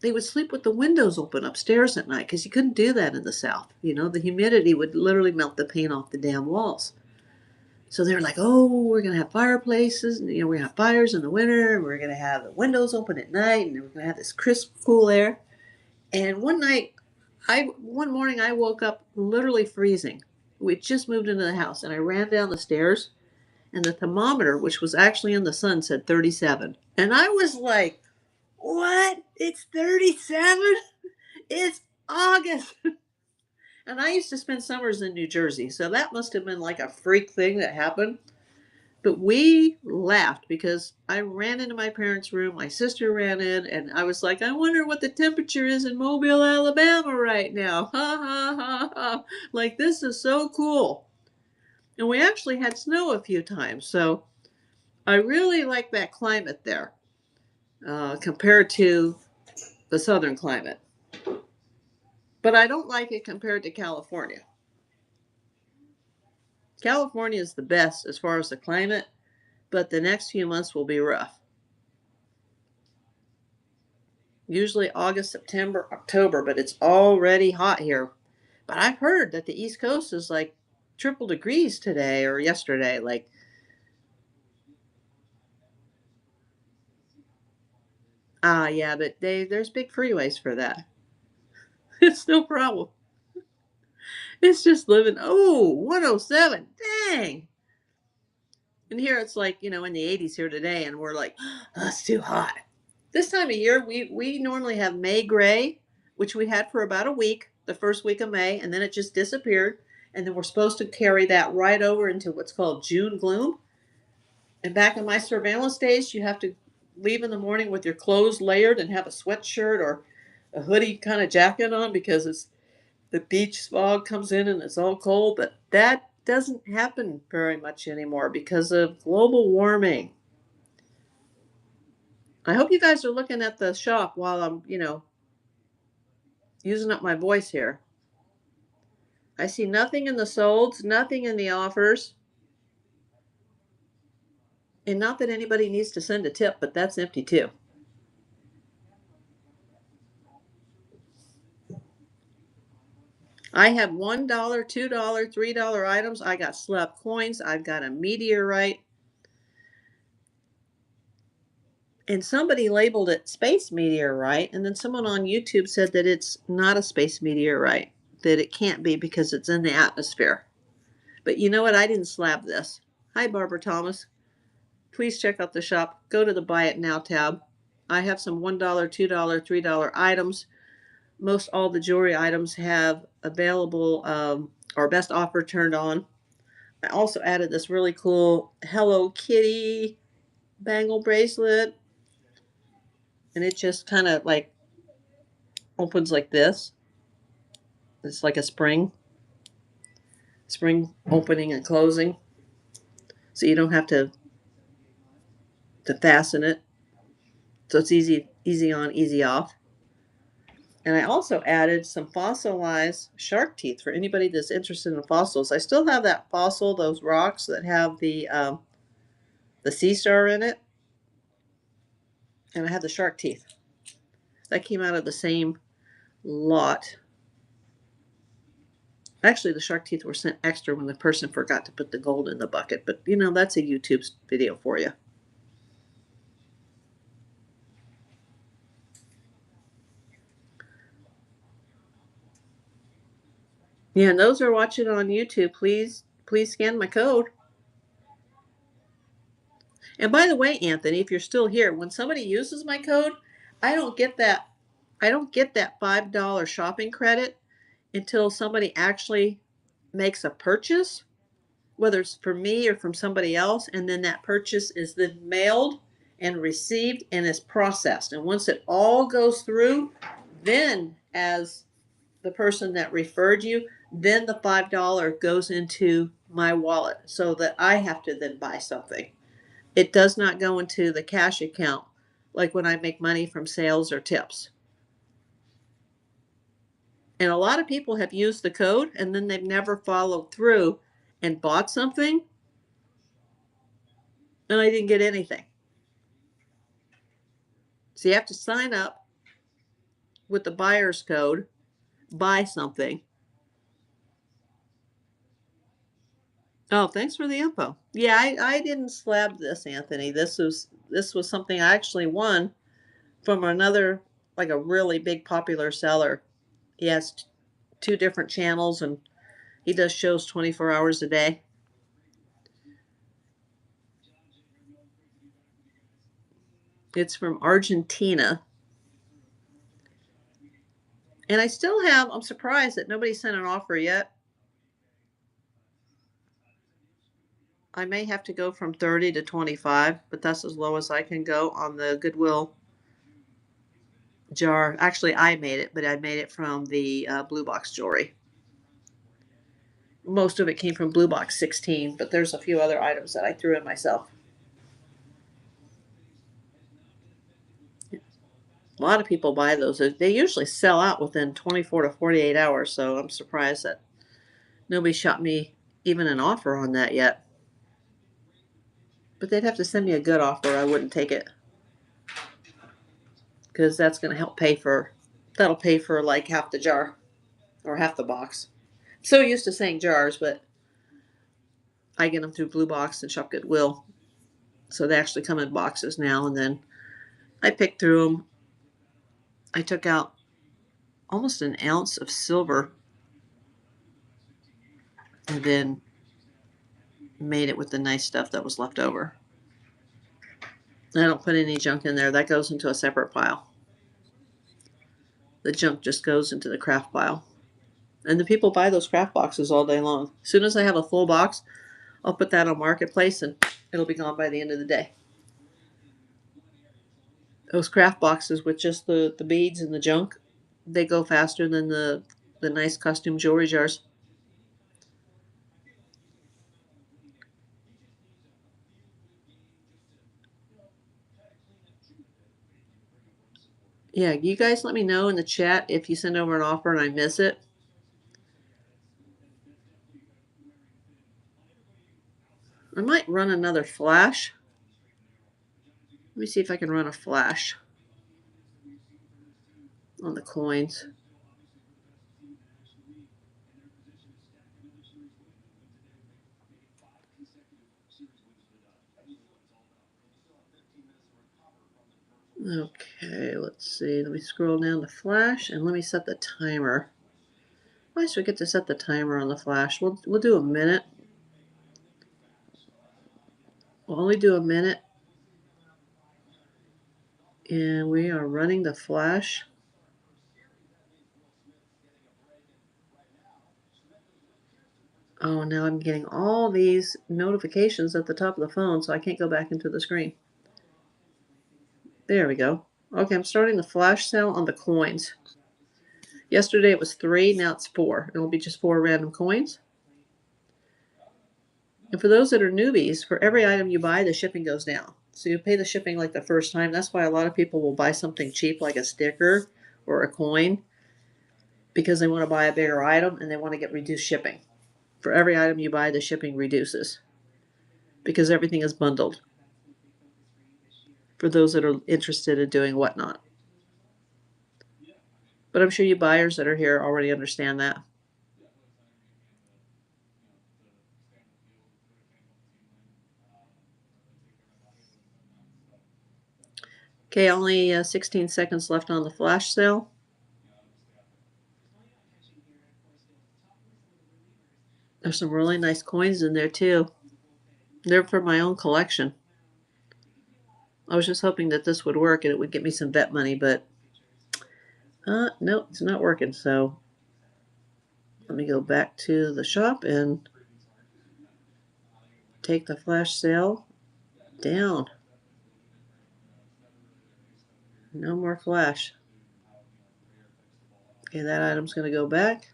they would sleep with the windows open upstairs at night because you couldn't do that in the South. The humidity would literally melt the paint off the damn walls. So they were like, oh, we're going to have fireplaces. And, we're going to have fires in the winter. And we're going to have the windows open at night. And we're going to have this crisp, cool air. And one morning I woke up literally freezing. We just moved into the house, and I ran down the stairs, and the thermometer, which was actually in the sun, said 37. And I was like, what? It's 37? It's August. And I used to spend summers in New Jersey, so that must have been like a freak thing that happened. But we laughed because I ran into my parents' room, my sister ran in, and I was like, I wonder what the temperature is in Mobile, Alabama right now. Ha, ha, ha, ha. Like, this is so cool. And we actually had snow a few times, so I really like that climate there compared to the southern climate. But I don't like it compared to California. California is the best as far as the climate, but the next few months will be rough. Usually August, September, October, but it's already hot here. But I've heard that the East Coast is like triple degrees today or yesterday. Yeah, but there's big freeways for that. It's no problem. It's just living, 107, dang. And here it's like, in the 80s here today, and we're like, oh, it's too hot. This time of year, we normally have May gray, which we had for about a week, the first week of May, and then it just disappeared. And then we're supposed to carry that right over into what's called June gloom. And back in my surveillance days, you have to leave in the morning with your clothes layered and have a sweatshirt or a hoodie kind of jacket on because the beach fog comes in and it's all cold. But that doesn't happen very much anymore because of global warming. I hope you guys are looking at the shop while I'm, using up my voice here. I see nothing in the solds, nothing in the offers. And not that anybody needs to send a tip, but that's empty too. I have $1, $2, $3 items. I got slab coins. I've got a meteorite. And somebody labeled it space meteorite. And then someone on YouTube said that it's not a space meteorite, that it can't be because it's in the atmosphere. But you know what? I didn't slab this. Hi, Barbara Thomas. please check out the shop. Go to the Buy It Now tab. I have some $1, $2, $3 items. Most all the jewelry items have available or best offer turned on. I also added this really cool Hello Kitty bangle bracelet. And it just kind of like opens like this. It's like a spring opening and closing. So you don't have to fasten it. So it's easy on, easy off. And I also added some fossilized shark teeth for anybody that's interested in fossils. I still have that fossil, those rocks that have the sea star in it. And I have the shark teeth. That came out of the same lot. Actually, the shark teeth were sent extra when the person forgot to put the gold in the bucket. But, you know, that's a YouTube video for you. Yeah, and those who are watching on YouTube, please scan my code. And by the way, Anthony, if you're still here, when somebody uses my code, I don't get that $5 shopping credit until somebody actually makes a purchase, whether it's for me or from somebody else, and then that purchase is then mailed and received and is processed. And once it all goes through, then as the person that referred you, then the $5 goes into my wallet so that I have to then buy something. It does not go into the cash account like when I make money from sales or tips. And a lot of people have used the code and then they've never followed through and bought something, and I didn't get anything. So you have to sign up with the buyer's code, buy something. Oh, thanks for the info. Yeah, I didn't slab this, Anthony. This was something I actually won from another, like a really big popular seller. He has two different channels and he does shows 24 hours a day. It's from Argentina. And I still have, I'm surprised that nobody sent an offer yet. I may have to go from 30 to 25, but that's as low as I can go on the Goodwill jar. Actually, I made it, but I made it from the Blue Box jewelry. Most of it came from Blue Box 16, but there's a few other items that I threw in myself. A lot of people buy those. They usually sell out within 24 to 48 hours, so I'm surprised that nobody shot me even an offer on that yet. But they'd have to send me a good offer. I wouldn't take it because that's going to help that'll pay for like half the jar or half the box. I'm so used to saying jars, but I get them through Blue Box and Shop Goodwill. So they actually come in boxes now, and then I picked through them. I took out almost an ounce of silver and then made it with the nice stuff that was left over. I don't put any junk in there. That goes into a separate pile. The junk just goes into the craft pile. And the people buy those craft boxes all day long. As soon as I have a full box, I'll put that on Marketplace and it'll be gone by the end of the day. Those craft boxes with just the beads and the junk, they go faster than the nice costume jewelry jars. Yeah, you guys let me know in the chat if you send over an offer and I miss it. I might run another flash. Let me see if I can run a flash on the coins. Okay, let's see. Let me scroll down to flash and let me set the timer. I should get to set the timer on the flash. We'll do a minute. We'll only do a minute. And we are running the flash. Oh, now I'm getting all these notifications at the top of the phone, so I can't go back into the screen. There we go. Okay, I'm starting the flash sale on the coins. Yesterday it was 3, now it's 4. It'll be just 4 random coins. And for those that are newbies, for every item you buy, the shipping goes down. So you pay the shipping like the first time. That's why a lot of people will buy something cheap like a sticker or a coin because they want to buy a bigger item and they want to get reduced shipping. For every item you buy, the shipping reduces because everything is bundled for those that are interested in doing whatnot. But I'm sure you buyers that are here already understand that. Okay, only 16 seconds left on the flash sale. There's some really nice coins in there too. They're for my own collection. I was just hoping that this would work and it would get me some vet money, but no, it's not working. So let me go back to the shop and take the flash sale down. No more flash. Okay, that item's going to go back.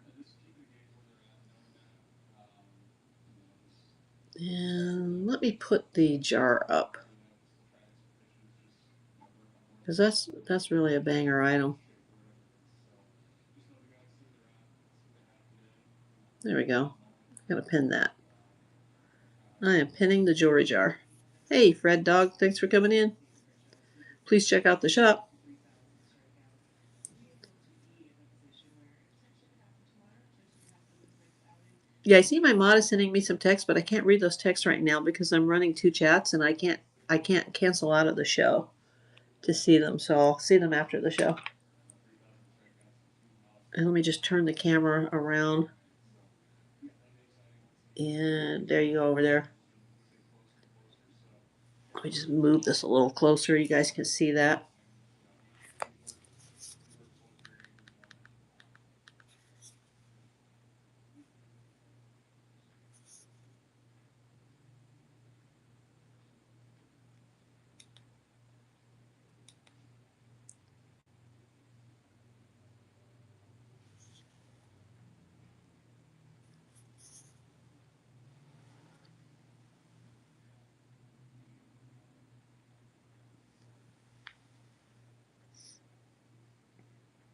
And let me put the jar up. Because that's really a banger item. There we go. I'm going to pin that. I am pinning the jewelry jar. Hey, Fred Dog, thanks for coming in. Please check out the shop. Yeah, I see my mod is sending me some text, but I can't read those texts right now because I'm running 2 chats and I can't cancel out of the show to see them. So I'll see them after the show. And let me just turn the camera around. And there you go over there. Let me just move this a little closer. You guys can see that.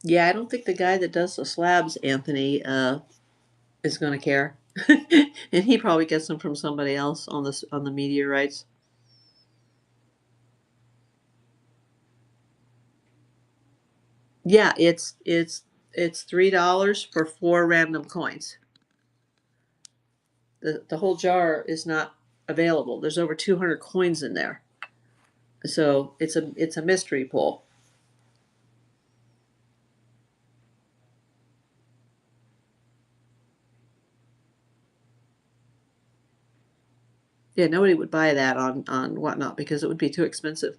Yeah, I don't think the guy that does the slabs, Anthony, is going to care. And he probably gets them from somebody else on the meteorites. Yeah, it's $3 for 4 random coins. The whole jar is not available. There's over 200 coins in there. So it's a mystery pull. Yeah, nobody would buy that on whatnot because it would be too expensive.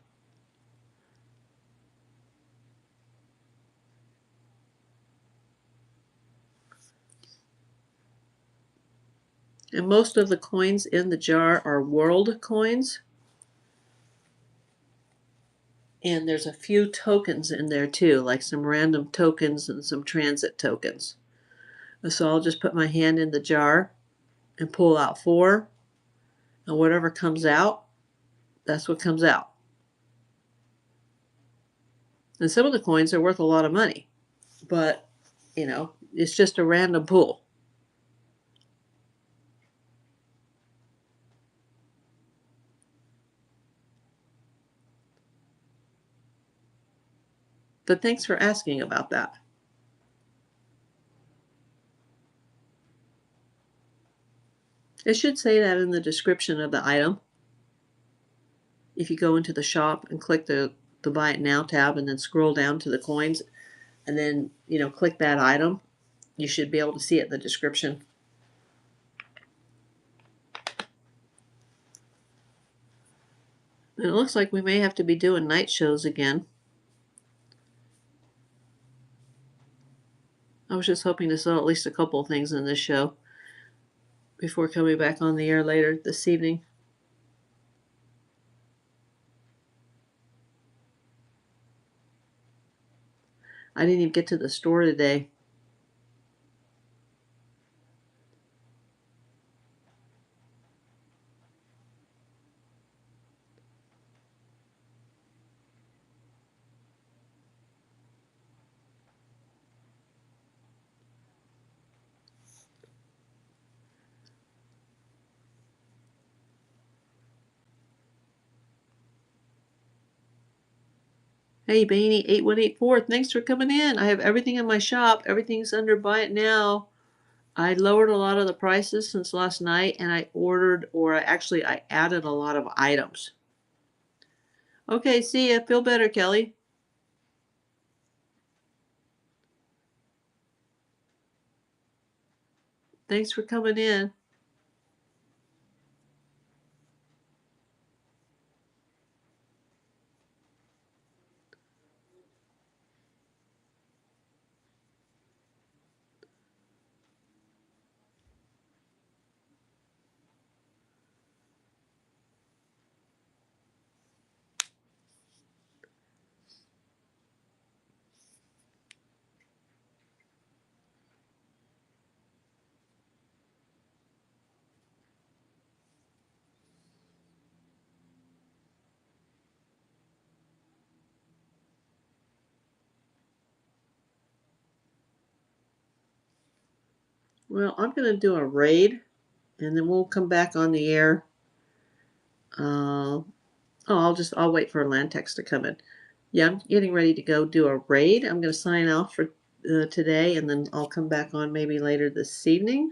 And most of the coins in the jar are world coins. And there's a few tokens in there too, like some random tokens and some transit tokens. So I'll just put my hand in the jar and pull out 4. And whatever comes out, that's what comes out. And some of the coins are worth a lot of money. But, it's just a random pull. But thanks for asking about that. It should say that in the description of the item. If you go into the shop and click the Buy It Now tab and then scroll down to the coins and then, click that item, you should be able to see it in the description. And it looks like we may have to be doing night shows again. I was just hoping to sell at least a couple of things in this show before coming back on the air later this evening. I didn't even get to the store today. Hey, Bainey8184, thanks for coming in. I have everything in my shop. Everything's under buy it now. I lowered a lot of the prices since last night, and I added a lot of items. Okay, see ya. Feel better, Kelly. Thanks for coming in. Well, I'm going to do a raid, and then we'll come back on the air. I'll wait for Lantex to come in. Yeah, I'm getting ready to go do a raid. I'm going to sign off for today, and then I'll come back on maybe later this evening.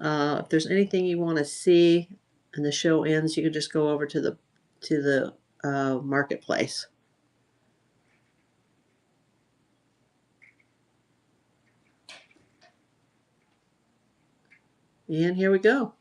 If there's anything you want to see and the show ends, you can just go over to the marketplace. And here we go.